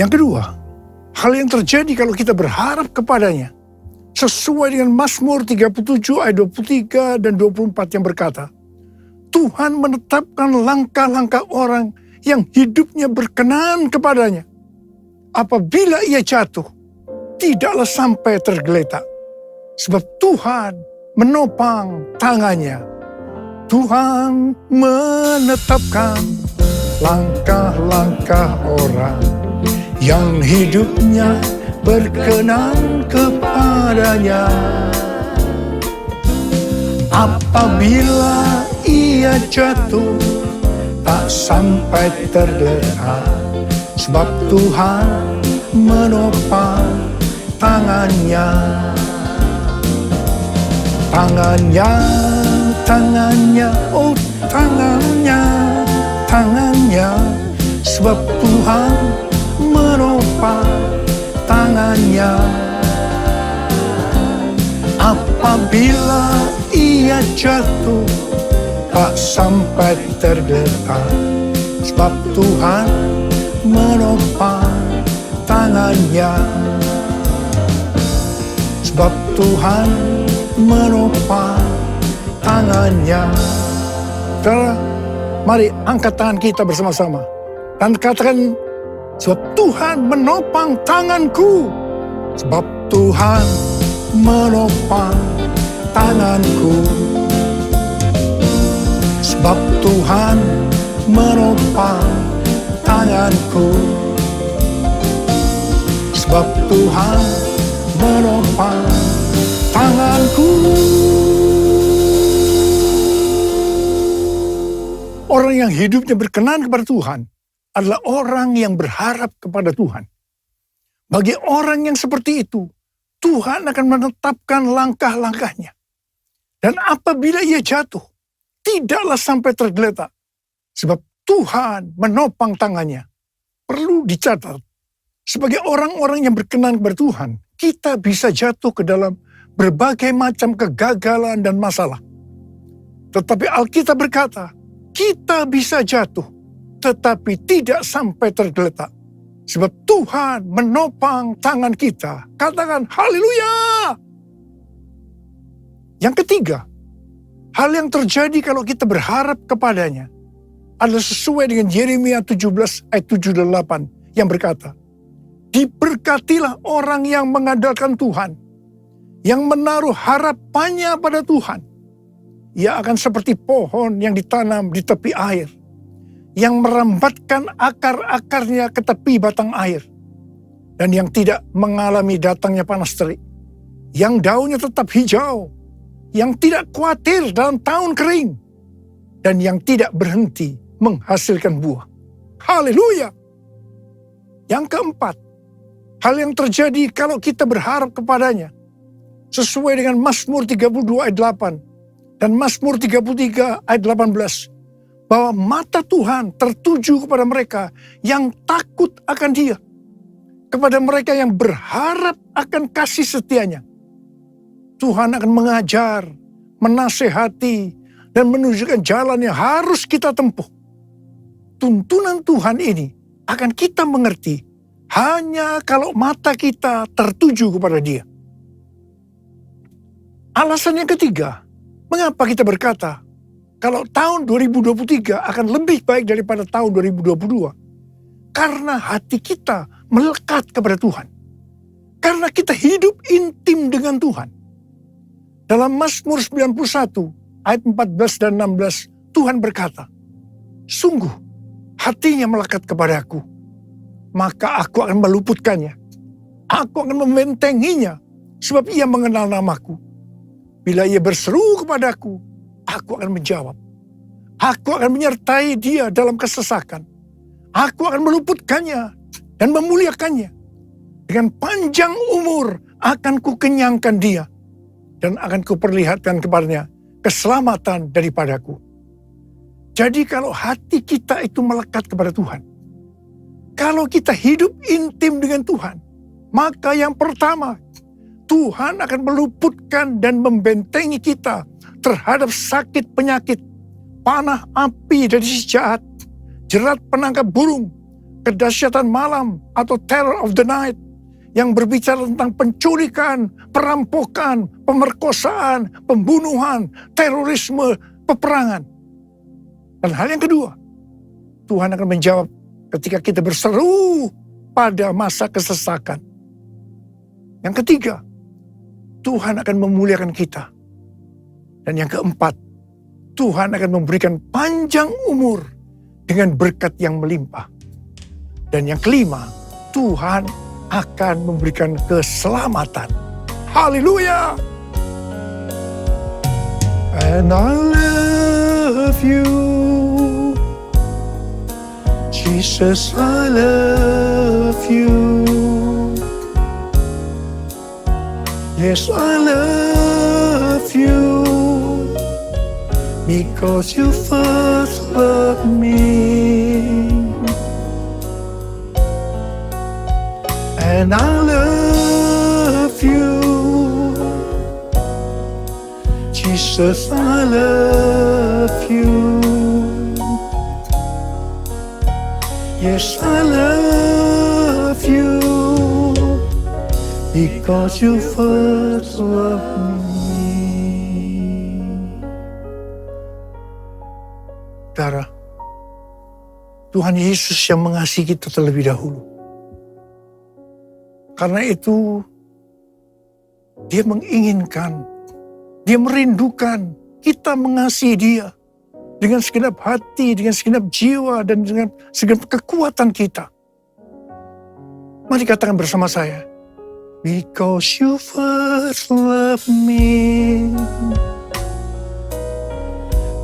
Yang kedua, hal yang terjadi kalau kita berharap kepadanya, sesuai dengan Mazmur 37 ayat 23 dan 24 yang berkata, Tuhan menetapkan langkah-langkah orang yang hidupnya berkenan kepadanya. Apabila ia jatuh, tidaklah sampai tergeletak. Sebab Tuhan menopang tangannya. Tuhan menetapkan langkah-langkah orang yang hidupnya berkenan kepadanya. Apabila ia jatuh, tak sampai tergeletak. Sebab Tuhan menopang tangannya. Tangannya, tangannya, oh tangannya, tangannya. Sebab Tuhan menopang tangannya. Apabila ia jatuh, tak sampai tergeletak. Sebab Tuhan menopang tangannya. Sebab Tuhan menopang tangannya. Saudara, mari angkat tangan kita bersama-sama dan katakan, sebab Tuhan menopang tanganku. Sebab Tuhan menopang tanganku. Sebab Tuhan menopang tanganku. Sebab Tuhan menopang tanganku. Orang yang hidupnya berkenan kepada Tuhan adalah orang yang berharap kepada Tuhan. Bagi orang yang seperti itu, Tuhan akan menetapkan langkah-langkahnya. Dan apabila ia jatuh, tidaklah sampai tergeletak. Sebab Tuhan menopang tangannya. Perlu dicatat, sebagai orang-orang yang berkenan kepada Tuhan, kita bisa jatuh ke dalam berbagai macam kegagalan dan masalah. Tetapi Alkitab berkata, kita bisa jatuh, tetapi tidak sampai tergeletak. Sebab Tuhan menopang tangan kita. Katakan haleluya. Yang ketiga, hal yang terjadi kalau kita berharap kepadanya adalah sesuai dengan Yeremia 17 ayat 7-8 yang berkata, diberkatilah orang yang mengandalkan Tuhan, yang menaruh harapannya pada Tuhan. Ia akan seperti pohon yang ditanam di tepi air, yang merambatkan akar-akarnya ke tepi batang air, dan yang tidak mengalami datangnya panas terik, yang daunnya tetap hijau, yang tidak khawatir dalam tahun kering, dan yang tidak berhenti menghasilkan buah. Haleluya. Yang keempat, hal yang terjadi kalau kita berharap kepadanya, sesuai dengan Mazmur 32 ayat 8 dan Mazmur 33 ayat 18, bahwa mata Tuhan tertuju kepada mereka yang takut akan Dia, kepada mereka yang berharap akan kasih setianya. Tuhan akan mengajar, menasehati, dan menunjukkan jalan yang harus kita tempuh. Tuntunan Tuhan ini akan kita mengerti hanya kalau mata kita tertuju kepada Dia. Alasan yang ketiga, mengapa kita berkata kalau tahun 2023 akan lebih baik daripada tahun 2022? Karena hati kita melekat kepada Tuhan. Karena kita hidup intim dengan Tuhan. Dalam Mazmur 91 ayat 14 dan 16, Tuhan berkata, sungguh hatinya melekat kepadaku, maka aku akan meluputkannya. Aku akan membentenginya, sebab ia mengenal namaku. Bila ia berseru kepadaku, aku akan menjawab. Aku akan menyertai dia dalam kesesakan. Aku akan meluputkannya dan memuliakannya. Dengan panjang umur akan kukenyangkan dia, dan akan kuperlihatkan kepadanya keselamatan daripadaku. Jadi kalau hati kita itu melekat kepada Tuhan, kalau kita hidup intim dengan Tuhan, maka yang pertama, Tuhan akan meluputkan dan membentengi kita terhadap sakit penyakit, panah api dari si jahat, jerat penangkap burung, kedahsyatan malam atau terror of the night, yang berbicara tentang penculikan, perampokan, pemerkosaan, pembunuhan, terorisme, peperangan. Dan hal yang kedua, Tuhan akan menjawab ketika kita berseru pada masa kesesakan. Yang ketiga, Tuhan akan memuliakan kita. Dan yang keempat, Tuhan akan memberikan panjang umur dengan berkat yang melimpah. Dan yang kelima, Tuhan akan memberikan keselamatan. Haleluya! And I love you, Jesus, I love you. Yes, I love you, because you first loved me. And I love you, Jesus, I love you. Yes, I love you, because you first loved me. Saudara, Tuhan Yesus yang mengasihi kita terlebih dahulu. Karena itu, Dia menginginkan, Dia merindukan kita mengasihi Dia dengan segenap hati, dengan segenap jiwa, dan dengan segenap kekuatan kita. Mari katakan bersama saya, because you first love me,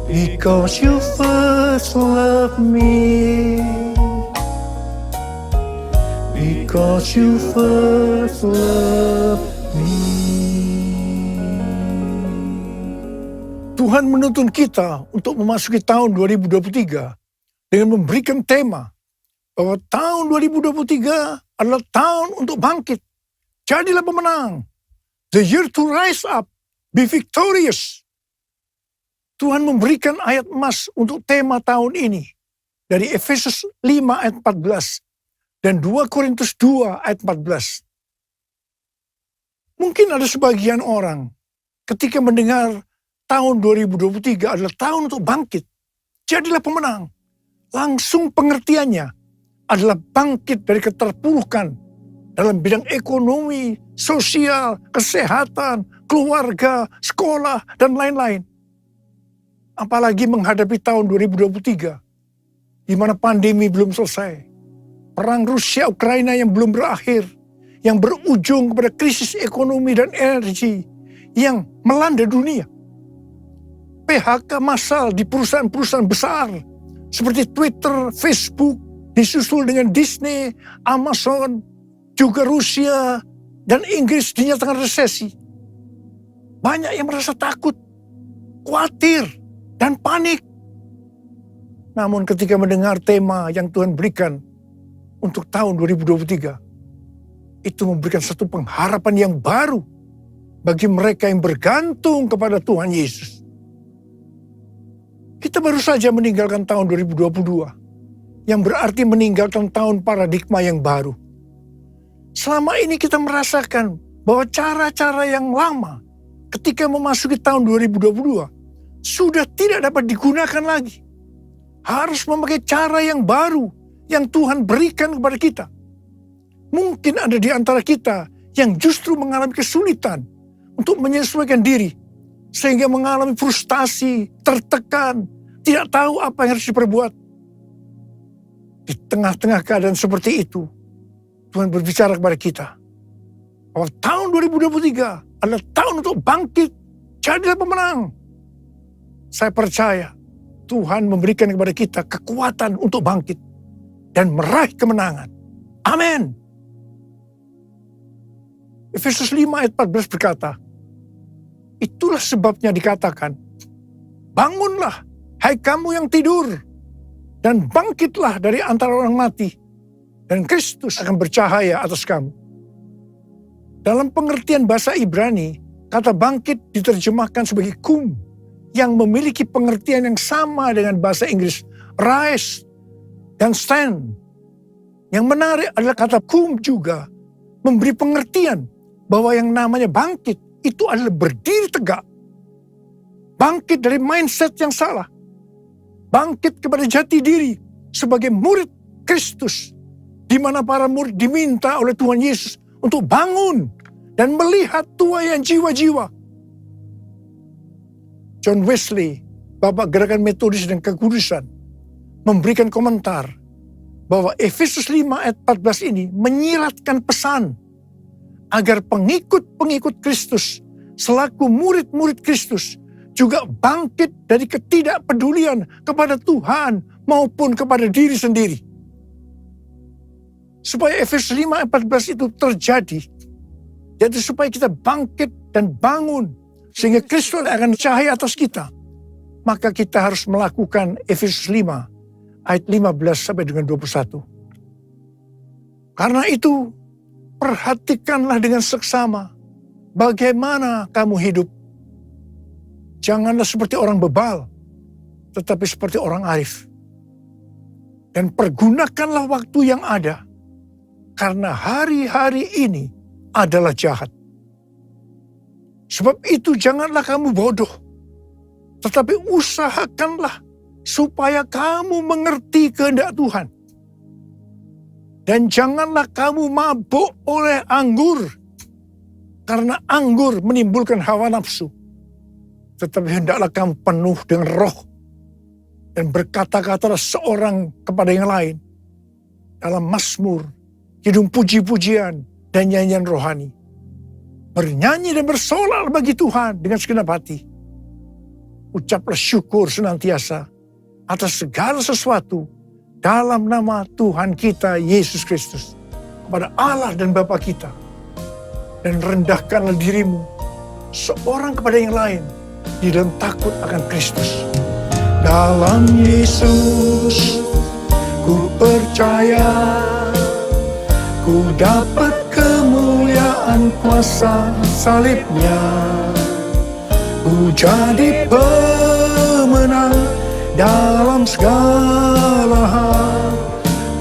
because you first love me, because you first love me. Tuhan menuntun kita untuk memasuki tahun 2023 dengan memberikan tema bahwa tahun 2023 adalah tahun untuk bangkit. Jadilah pemenang. The year to rise up, be victorious. Tuhan memberikan ayat emas untuk tema tahun ini dari Efesus 5 ayat 14 dan 2 Korintus 2 ayat 14. Mungkin ada sebagian orang ketika mendengar tahun 2023 adalah tahun untuk bangkit. Jadilah pemenang. Langsung pengertiannya adalah bangkit dari keterpurukan dalam bidang ekonomi, sosial, kesehatan, keluarga, sekolah, dan lain-lain. Apalagi menghadapi tahun 2023, di mana pandemi belum selesai. Perang Rusia-Ukraina yang belum berakhir, yang berujung kepada krisis ekonomi dan energi yang melanda dunia. PHK massal di perusahaan-perusahaan besar seperti Twitter, Facebook, disusul dengan Disney, Amazon, juga Rusia dan Inggris dinyatakan resesi. Banyak yang merasa takut, khawatir, dan panik. Namun ketika mendengar tema yang Tuhan berikan untuk tahun 2023, itu memberikan satu pengharapan yang baru bagi mereka yang bergantung kepada Tuhan Yesus. Kita baru saja meninggalkan tahun 2022, yang berarti meninggalkan tahun paradigma yang baru. Selama ini kita merasakan bahwa cara-cara yang lama ketika memasuki tahun 2022 sudah tidak dapat digunakan lagi. Harus memakai cara yang baru yang Tuhan berikan kepada kita. Mungkin ada di antara kita yang justru mengalami kesulitan untuk menyesuaikan diri, sehingga mengalami frustasi, tertekan, tidak tahu apa yang harus diperbuat. Di tengah-tengah keadaan seperti itu, Tuhan berbicara kepada kita bahwa tahun 2023 adalah tahun untuk bangkit, jadilah pemenang. Saya percaya Tuhan memberikan kepada kita kekuatan untuk bangkit dan meraih kemenangan. Amin. Efesus 5 ayat 14 berkata, itulah sebabnya dikatakan, bangunlah hai kamu yang tidur, dan bangkitlah dari antara orang mati, dan Kristus akan bercahaya atas kamu. Dalam pengertian bahasa Ibrani, kata bangkit diterjemahkan sebagai kum, yang memiliki pengertian yang sama dengan bahasa Inggris, rise dan stand. Yang menarik adalah kata kum juga memberi pengertian bahwa yang namanya bangkit itu adalah berdiri tegak. Bangkit dari mindset yang salah. Bangkit kepada jati diri sebagai murid Kristus, di mana para murid diminta oleh Tuhan Yesus untuk bangun dan melihat tuaian jiwa-jiwa. John Wesley, Bapak Gerakan Metodis dan Kekudusan, memberikan komentar bahwa Efesus 5 ayat 14 ini menyiratkan pesan agar pengikut-pengikut Kristus selaku murid-murid Kristus juga bangkit dari ketidakpedulian kepada Tuhan maupun kepada diri sendiri. Supaya Efesus 5 ayat 14 itu terjadi, jadi supaya kita bangkit dan bangun sehingga Kristus akan cahaya atas kita, maka kita harus melakukan Efesus 5 ayat 15 sampai dengan 21. Karena itu, perhatikanlah dengan seksama bagaimana kamu hidup. Janganlah seperti orang bebal, tetapi seperti orang arif. Dan pergunakanlah waktu yang ada, karena hari-hari ini adalah jahat. Sebab itu janganlah kamu bodoh, tetapi usahakanlah supaya kamu mengerti kehendak Tuhan. Dan janganlah kamu mabuk oleh anggur, karena anggur menimbulkan hawa nafsu. Tetapi hendaklah kamu penuh dengan roh, dan berkata-katalah seorang kepada yang lain dalam mazmur, kidung puji-pujian, dan nyanyian rohani. Bernyanyi dan bersolah bagi Tuhan dengan segenap hati. Ucaplah syukur senantiasa atas segala sesuatu dalam nama Tuhan kita Yesus Kristus kepada Allah dan Bapa kita. Dan rendahkanlah dirimu seorang kepada yang lain di dalam takut akan Kristus. Dalam Yesus ku percaya, ku dapat kemuliaan kemuliaan kuasa salibnya. Ku jadi pemenang dalam segala hal.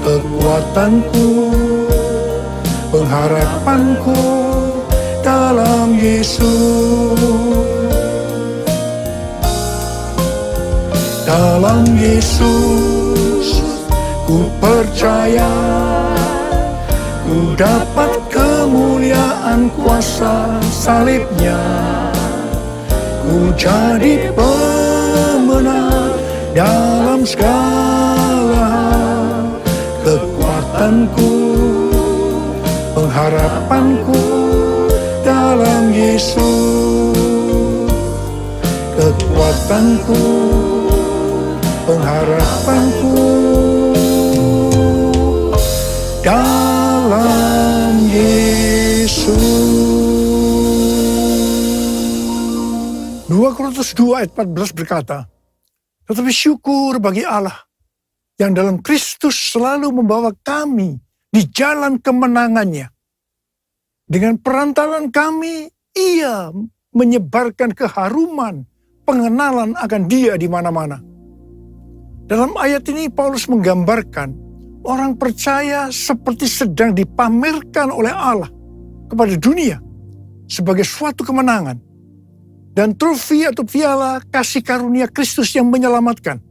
Kekuatanku, pengharapanku dalam Yesus. Dalam Yesus ku percaya, ku dapat kemuliaan kuasa salibnya. Ku jadi pemenang dalam segala hal. Kekuatanku, pengharapanku dalam Yesus. Kekuatanku, pengharapanku dalam Yesus. 2 Korintus 2 ayat 14 berkata, tetapi syukur bagi Allah yang dalam Kristus selalu membawa kami di jalan kemenangannya. Dengan perantaran kami, Ia menyebarkan keharuman, pengenalan akan Dia di mana-mana. Dalam ayat ini Paulus menggambarkan orang percaya seperti sedang dipamerkan oleh Allah kepada dunia sebagai suatu kemenangan dan trofi atau piala kasih karunia Kristus yang menyelamatkan.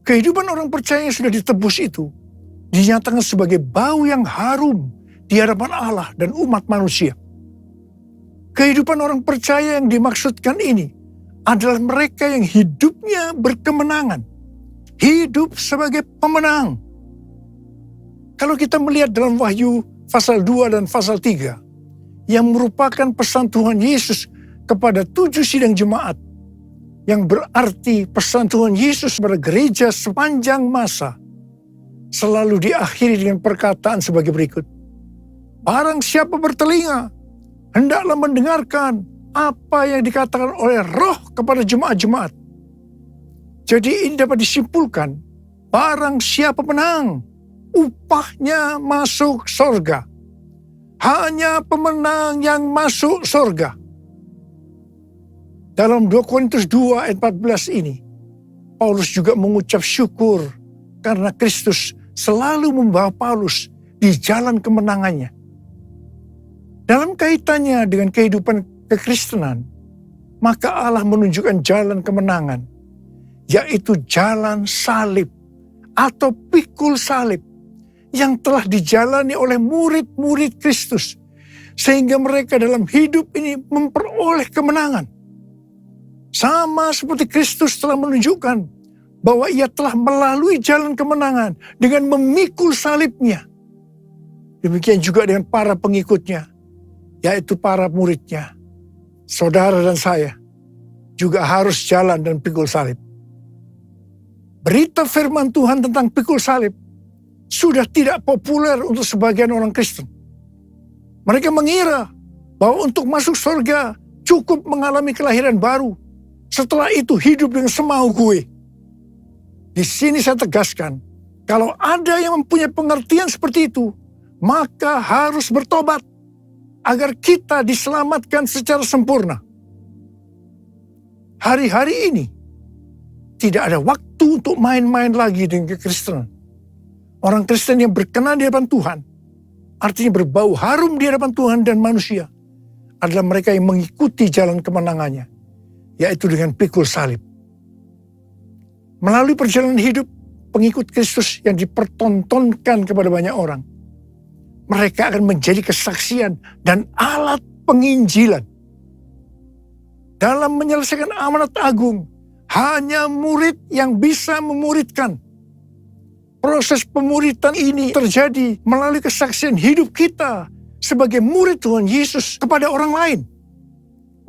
Kehidupan orang percaya yang sudah ditebus itu dinyatakan sebagai bau yang harum di hadapan Allah dan umat manusia. Kehidupan orang percaya yang dimaksudkan ini adalah mereka yang hidupnya berkemenangan. Hidup sebagai pemenang. Kalau kita melihat dalam Wahyu pasal 2 dan pasal 3, yang merupakan pesan Tuhan Yesus kepada 7 sidang jemaat, yang berarti pesan Tuhan Yesus kepada gereja sepanjang masa, selalu diakhiri dengan perkataan sebagai berikut. Barang siapa bertelinga, hendaklah mendengarkan apa yang dikatakan oleh Roh kepada jemaat-jemaat. Jadi ini dapat disimpulkan, barang siapa menang, upahnya masuk sorga. Hanya pemenang yang masuk sorga. Dalam 2 Korintus 2 ayat 14 ini, Paulus juga mengucap syukur karena Kristus selalu membawa Paulus di jalan kemenangannya. Dalam kaitannya dengan kehidupan kekristenan, maka Allah menunjukkan jalan kemenangan, yaitu jalan salib atau pikul salib yang telah dijalani oleh murid-murid Kristus, sehingga mereka dalam hidup ini memperoleh kemenangan. Sama seperti Kristus telah menunjukkan bahwa Ia telah melalui jalan kemenangan dengan memikul salibnya. Demikian juga dengan para pengikutnya, yaitu para muridnya. Saudara dan saya juga harus jalan dan pikul salib. Berita firman Tuhan tentang pikul salib sudah tidak populer untuk sebagian orang Kristen. Mereka mengira bahwa untuk masuk surga cukup mengalami kelahiran baru. Setelah itu hidup dengan semau gue. Di sini saya tegaskan, kalau ada yang mempunyai pengertian seperti itu, maka harus bertobat agar kita diselamatkan secara sempurna. Hari-hari ini tidak ada waktu untuk main-main lagi dengan kekristenan. Orang Kristen yang berkenan di hadapan Tuhan, artinya berbau harum di hadapan Tuhan dan manusia, adalah mereka yang mengikuti jalan kemenangannya, yaitu dengan pikul salib. Melalui perjalanan hidup pengikut Kristus yang dipertontonkan kepada banyak orang, mereka akan menjadi kesaksian dan alat penginjilan. Dalam menyelesaikan amanat agung, hanya murid yang bisa memuridkan. Proses pemuridan ini terjadi melalui kesaksian hidup kita sebagai murid Tuhan Yesus kepada orang lain.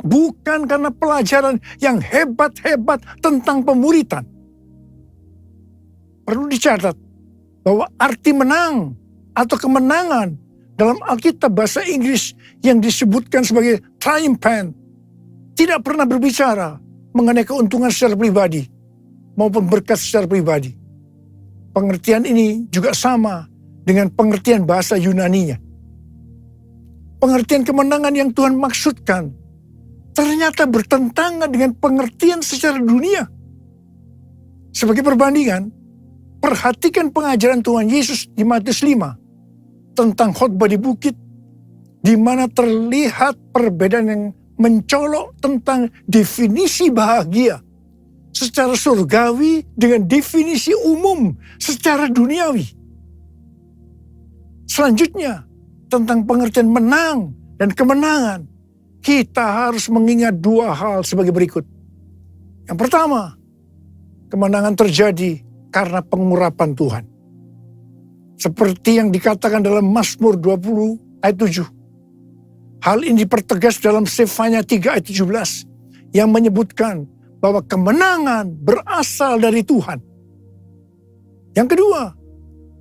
Bukan karena pelajaran yang hebat-hebat tentang pemuridan. Perlu dicatat bahwa arti menang atau kemenangan dalam Alkitab bahasa Inggris yang disebutkan sebagai triumphant tidak pernah berbicara mengenai keuntungan secara pribadi maupun berkat secara pribadi. Pengertian ini juga sama dengan pengertian bahasa Yunaninya. pengertian kemenangan yang Tuhan maksudkan ternyata bertentangan dengan pengertian secara dunia. Sebagai perbandingan, perhatikan pengajaran Tuhan Yesus di Matius 5 tentang khotbah di bukit, di mana terlihat perbedaan yang mencolok tentang definisi bahagia secara surgawi dengan definisi umum secara duniawi. Selanjutnya, tentang pengertian menang dan kemenangan, kita harus mengingat dua hal sebagai berikut. Yang pertama, kemenangan terjadi karena pengurapan Tuhan. Seperti yang dikatakan dalam Mazmur 20 ayat 7. Hal ini dipertegas dalam Sefanya 3 ayat 17 yang menyebutkan bahwa kemenangan berasal dari Tuhan. Yang kedua,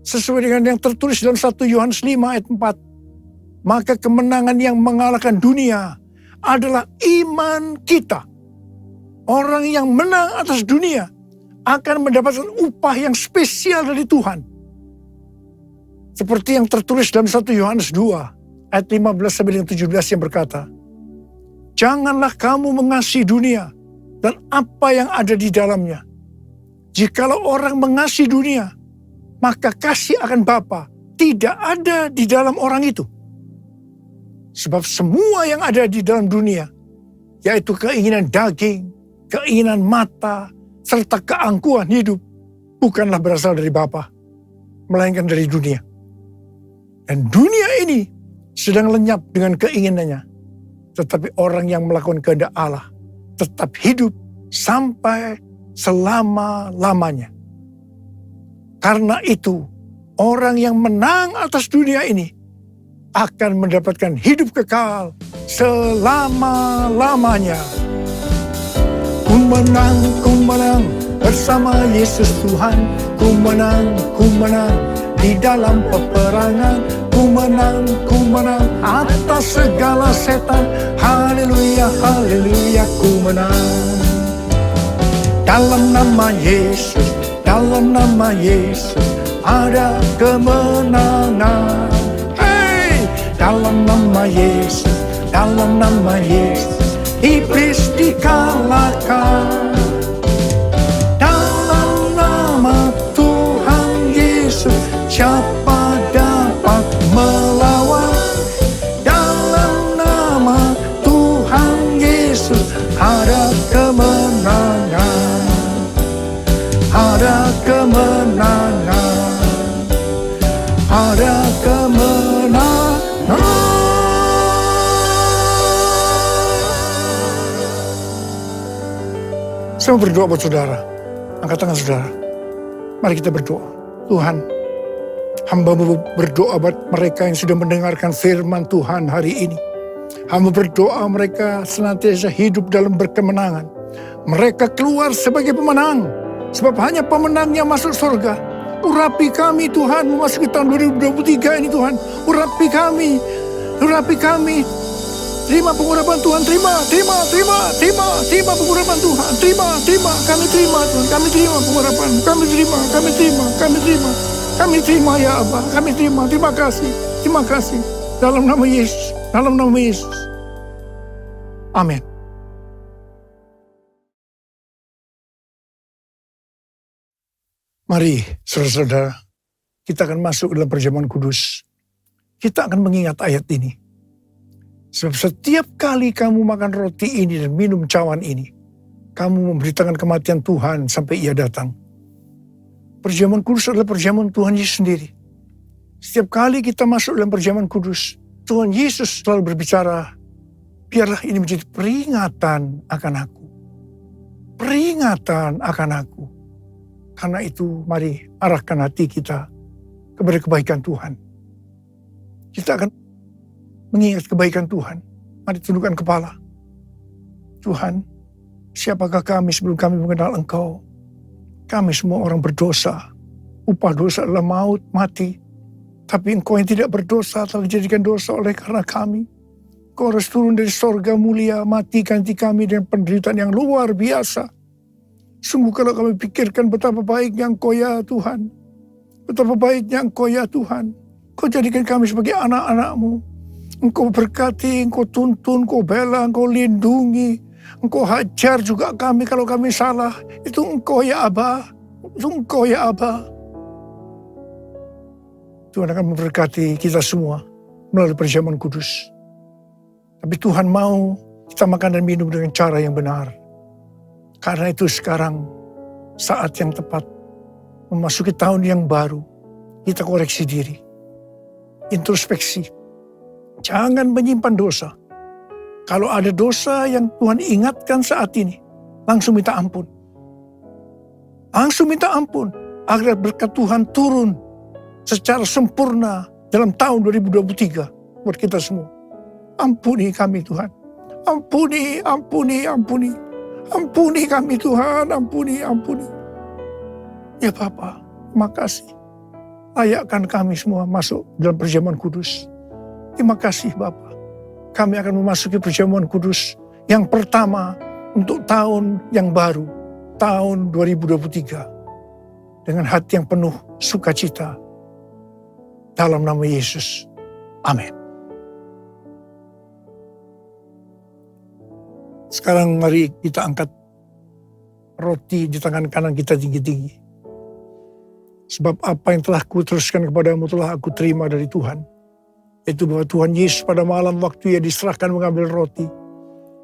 sesuai dengan yang tertulis dalam 1 Yohanes 5 ayat 4, maka kemenangan yang mengalahkan dunia adalah iman kita. Orang yang menang atas dunia akan mendapatkan upah yang spesial dari Tuhan. Seperti yang tertulis dalam 1 Yohanes 2 ayat 15 sampai dengan 17 yang berkata, janganlah kamu mengasihi dunia dan apa yang ada di dalamnya. Jikalau orang mengasihi dunia, maka kasih akan Bapa tidak ada di dalam orang itu. Sebab semua yang ada di dalam dunia, yaitu keinginan daging, keinginan mata, serta keangkuhan hidup, bukanlah berasal dari Bapa, melainkan dari dunia. Dan dunia ini sedang lenyap dengan keinginannya. Tetapi orang yang melakukan kehendak Allah tetap hidup sampai selama-lamanya. Karena itu, orang yang menang atas dunia ini akan mendapatkan hidup kekal selama-lamanya. Ku menang bersama Yesus Tuhan. Ku menang di dalam peperangan. Ku menang atas segala setan. Haleluya, haleluya, ku menang. Dalam nama Yesus ada kemenangan. Hey, dalam nama Yesus, iblis dikalahkan. Dalam nama Tuhan Yesus, siapa dapat melawan? Dalam nama Tuhan Yesus ada kemenangan. Ada kemenangan. Ada kemenangan. Saya mau berdoa buat saudara. Angkat tangan saudara. Mari kita berdoa. Tuhan, hamba-Mu berdoa buat mereka yang sudah mendengarkan firman Tuhan hari ini. Hamba berdoa mereka senantiasa hidup dalam berkemenangan. Mereka keluar sebagai pemenang. Sebab hanya pemenang yang masuk surga. Urapi kami Tuhan memasuki tahun 2023 ini Tuhan. Urapi kami. Terima pengurapan Tuhan, terima pengurapan Tuhan, terima, kami terima Tuhan, kami terima pengurapan, kami terima ya Abah, kami terima kasih, dalam nama Yesus, amin. Mari saudara-saudara, kita akan masuk dalam perjamuan kudus, kita akan mengingat ayat ini. Sebab setiap kali kamu makan roti ini dan minum cawan ini, kamu memberitakan kematian Tuhan sampai Ia datang. Perjamuan kudus adalah perjamuan Tuhan Yesus sendiri. Setiap kali kita masuk dalam perjamuan kudus, Tuhan Yesus selalu berbicara, biarlah ini menjadi peringatan akan aku. Peringatan akan aku. Karena itu mari arahkan hati kita kepada kebaikan Tuhan. Kita akan mengingat kebaikan Tuhan. Mari tundukkan kepala. Tuhan, siapakah kami sebelum kami mengenal Engkau? Kami semua orang berdosa. Upah dosa adalah maut, mati. Tapi Engkau yang tidak berdosa telah dijadikan dosa oleh karena kami. Engkau harus turun dari sorga mulia, mati ganti kami dengan penderitaan yang luar biasa. Sungguh kalau kami pikirkan betapa baiknya Engkau ya Tuhan. Betapa baiknya Engkau ya Tuhan. Kau jadikan kami sebagai anak-anak-Mu. Engkau berkati, Engkau tuntun, Engkau bela, Engkau lindungi. Engkau hajar juga kami kalau kami salah. Itu Engkau ya Aba. Itu Engkau ya Aba. Tuhan akan memberkati kita semua melalui perjamuan kudus. Tapi Tuhan mau kita makan dan minum dengan cara yang benar. Karena itu sekarang saat yang tepat memasuki tahun yang baru. Kita koreksi diri. Introspeksi. Jangan menyimpan dosa. Kalau ada dosa yang Tuhan ingatkan saat ini, langsung minta ampun. Langsung minta ampun agar berkat Tuhan turun secara sempurna dalam tahun 2023 buat kita semua. Ampuni kami Tuhan. Ampuni, ampuni, ampuni. Ampuni kami Tuhan, ampuni, ampuni. Ya Bapa, makasih. Layakkan kami semua masuk dalam perjamuan kudus. Terima kasih Bapa. Kami akan memasuki perjamuan kudus yang pertama untuk tahun yang baru, tahun 2023. Dengan hati yang penuh sukacita. Dalam nama Yesus. Amin. Sekarang mari kita angkat roti di tangan kanan kita tinggi-tinggi. Sebab apa yang telah kuteruskan kepadamu telah aku terima dari Tuhan. Yaitu bahwa Tuhan Yesus pada malam waktu ia diserahkan mengambil roti.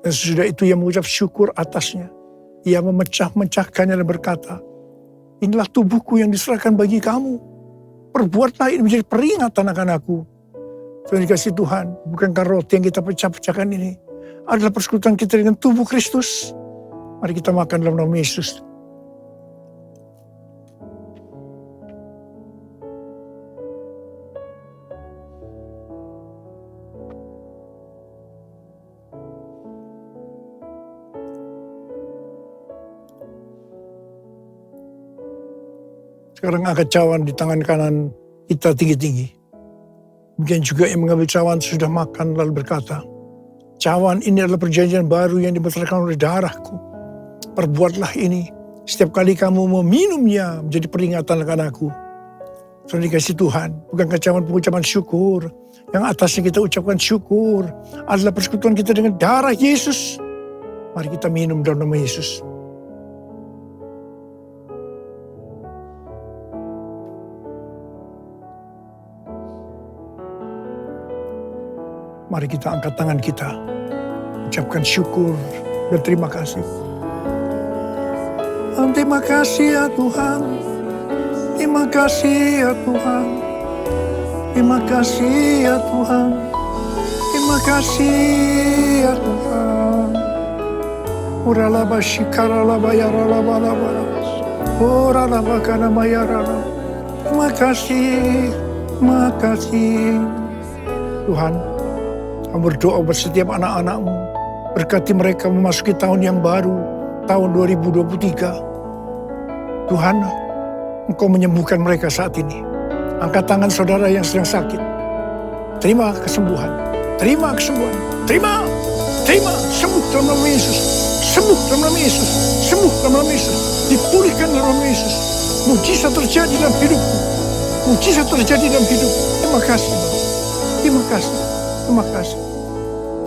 Dan sesudah itu ia mengucap syukur atasnya. Ia memecah-mecahkannya dan berkata, inilah tubuhku yang diserahkan bagi kamu. Perbuatlah ini menjadi peringatan akan aku. Tuhan dikasih Tuhan, bukankah roti yang kita pecah-pecahkan ini adalah persekutuan kita dengan tubuh Kristus. Mari kita makan dalam nama Yesus. Sekarang angkat cawan di tangan kanan kita tinggi-tinggi. Demikian juga yang mengambil cawan sudah makan lalu berkata, cawan ini adalah perjanjian baru yang dibatalkan oleh darahku. Perbuatlah ini setiap kali kamu meminumnya menjadi peringatan akan aku. Tuhan dikasih Tuhan, bukankah cawan pengucapan syukur? Yang atasnya kita ucapkan syukur adalah persekutuan kita dengan darah Yesus. Mari kita minum dalam nama Yesus. Mari kita angkat tangan kita, ucapkan syukur dan terima kasih. Terima kasih ya Tuhan, terima kasih ya Tuhan, terima kasih ya Tuhan, terima kasih ya Tuhan. Uralaba shikaralaba yaralaba laba, uralaba kanama yaralaba. Terima kasih, terima kasih Tuhan. Kami berdoa buat setiap anak-anak-Mu. Berkati mereka memasuki tahun yang baru, tahun 2023. Tuhan, Engkau menyembuhkan mereka saat ini. Angkat tangan saudara yang sedang sakit. Terima kesembuhan. Terima kesembuhan. Terima. Sembuh dalam nama Yesus. Sembuh dalam nama Yesus. Sembuh dalam nama Yesus. Dipulihkan dalam nama Yesus. Mujizat terjadi dalam hidupku. Mujizat terjadi dalam hidupku. Terima kasih, Bapa. Terima kasih. Terima kasih.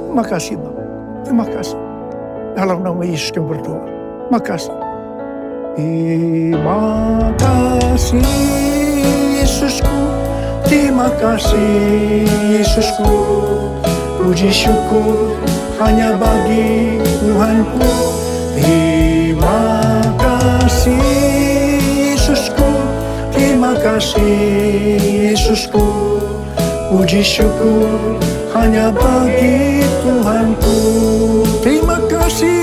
Terima kasih, Bapa. Terima kasih. Dalam nama Yesus kami berdoa. Terima kasih. Terima kasih, Yesusku. Terima kasih, Yesusku. Puji syukur hanya bagi Tuhanku. Terima kasih, Yesusku. Terima kasih, Yesusku. Puji syukur hanya bagi Tuhanku. Terima kasih.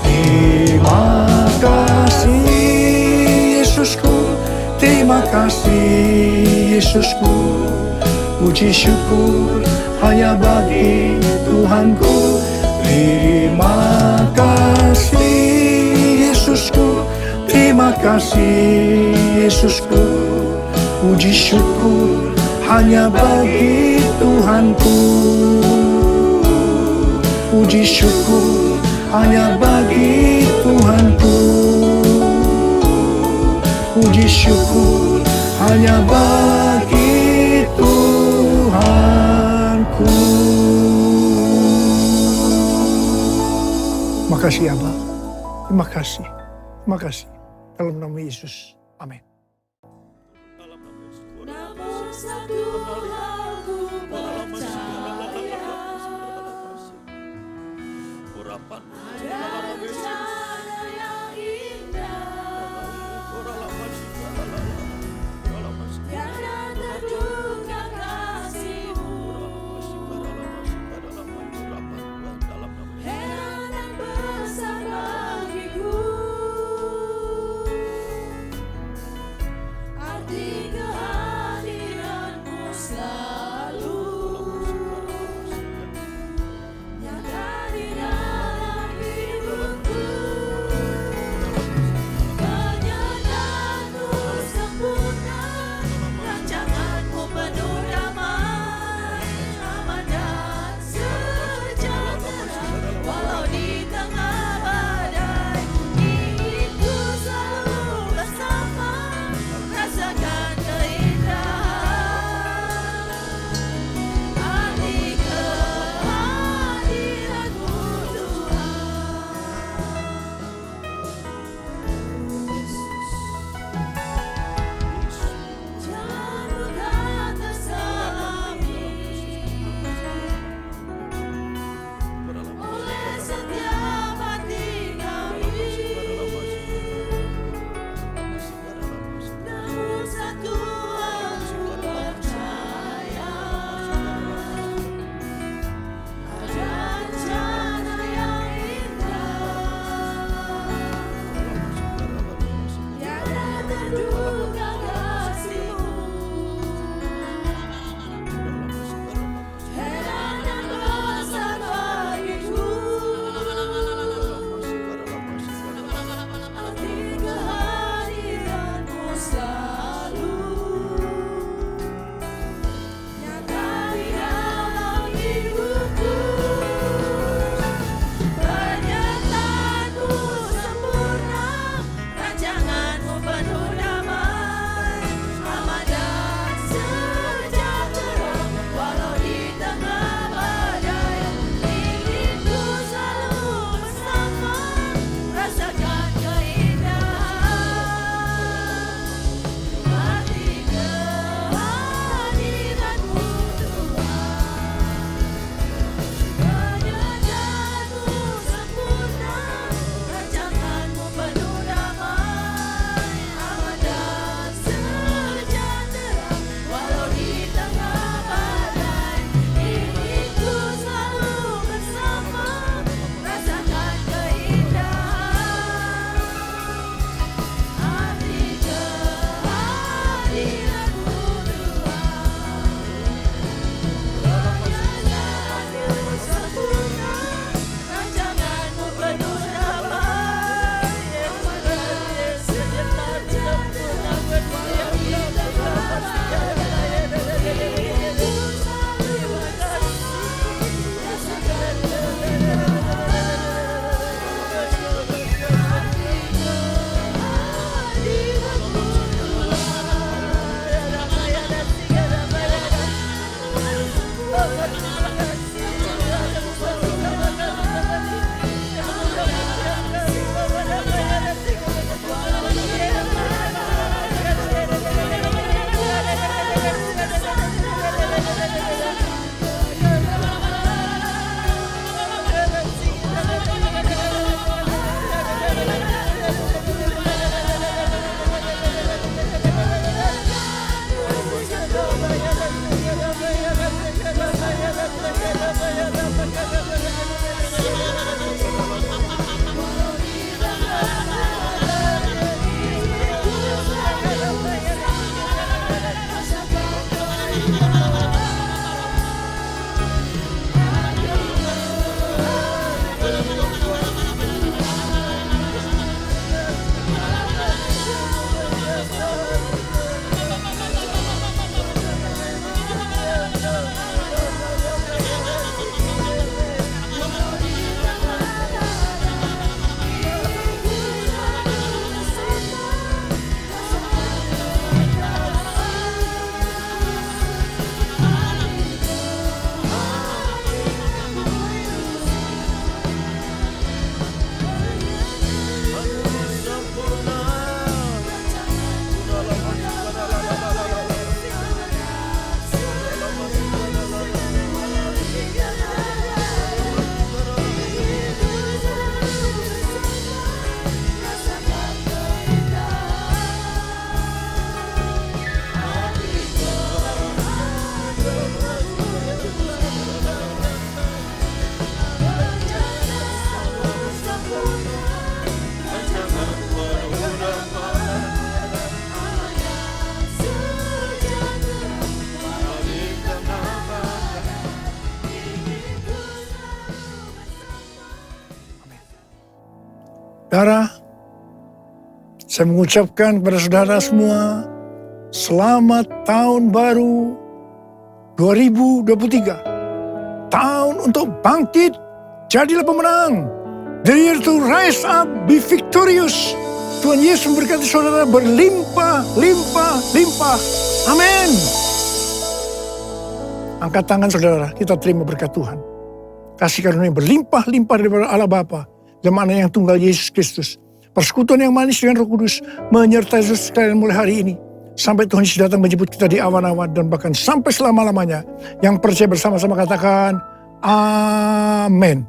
Terima kasih, Yesusku. Terima kasih, Yesusku. Puji syukur hanya bagi Tuhanku. Terima kasih, Yesusku. Terima kasih, Yesusku. Puji syukur hanya bagi Tuhanku. Puji syukur hanya bagi Tuhanku. Puji syukur hanya bagi Tuhan. kasih Abah. Terima kasih. Terima kasih. Dalam nama Yesus. Amin. Namun satu hal ku percaya, ada rencana yang indah yang tak terduga kasih-Mu. Heran dan besar bagiku arti kehadiran-Mu selalu nyata di dalam Saudara, saya mengucapkan kepada saudara semua, selamat tahun baru 2023. Tahun untuk bangkit, jadilah pemenang. The year to rise up, be victorious. Tuhan Yesus memberkati saudara berlimpah, limpah, limpah. Amin. Angkat tangan saudara, kita terima berkat Tuhan. Kasih karunia yang berlimpah-limpah daripada Allah Bapa, dalam anak yang tunggal Yesus Kristus. Persekutuan yang manis dengan Roh Kudus menyertai saudara sekalian mulai hari ini. Sampai Tuhan Yesus datang menjemput kita di awan-awan dan bahkan sampai selama-lamanya. Yang percaya bersama-sama katakan, Amin.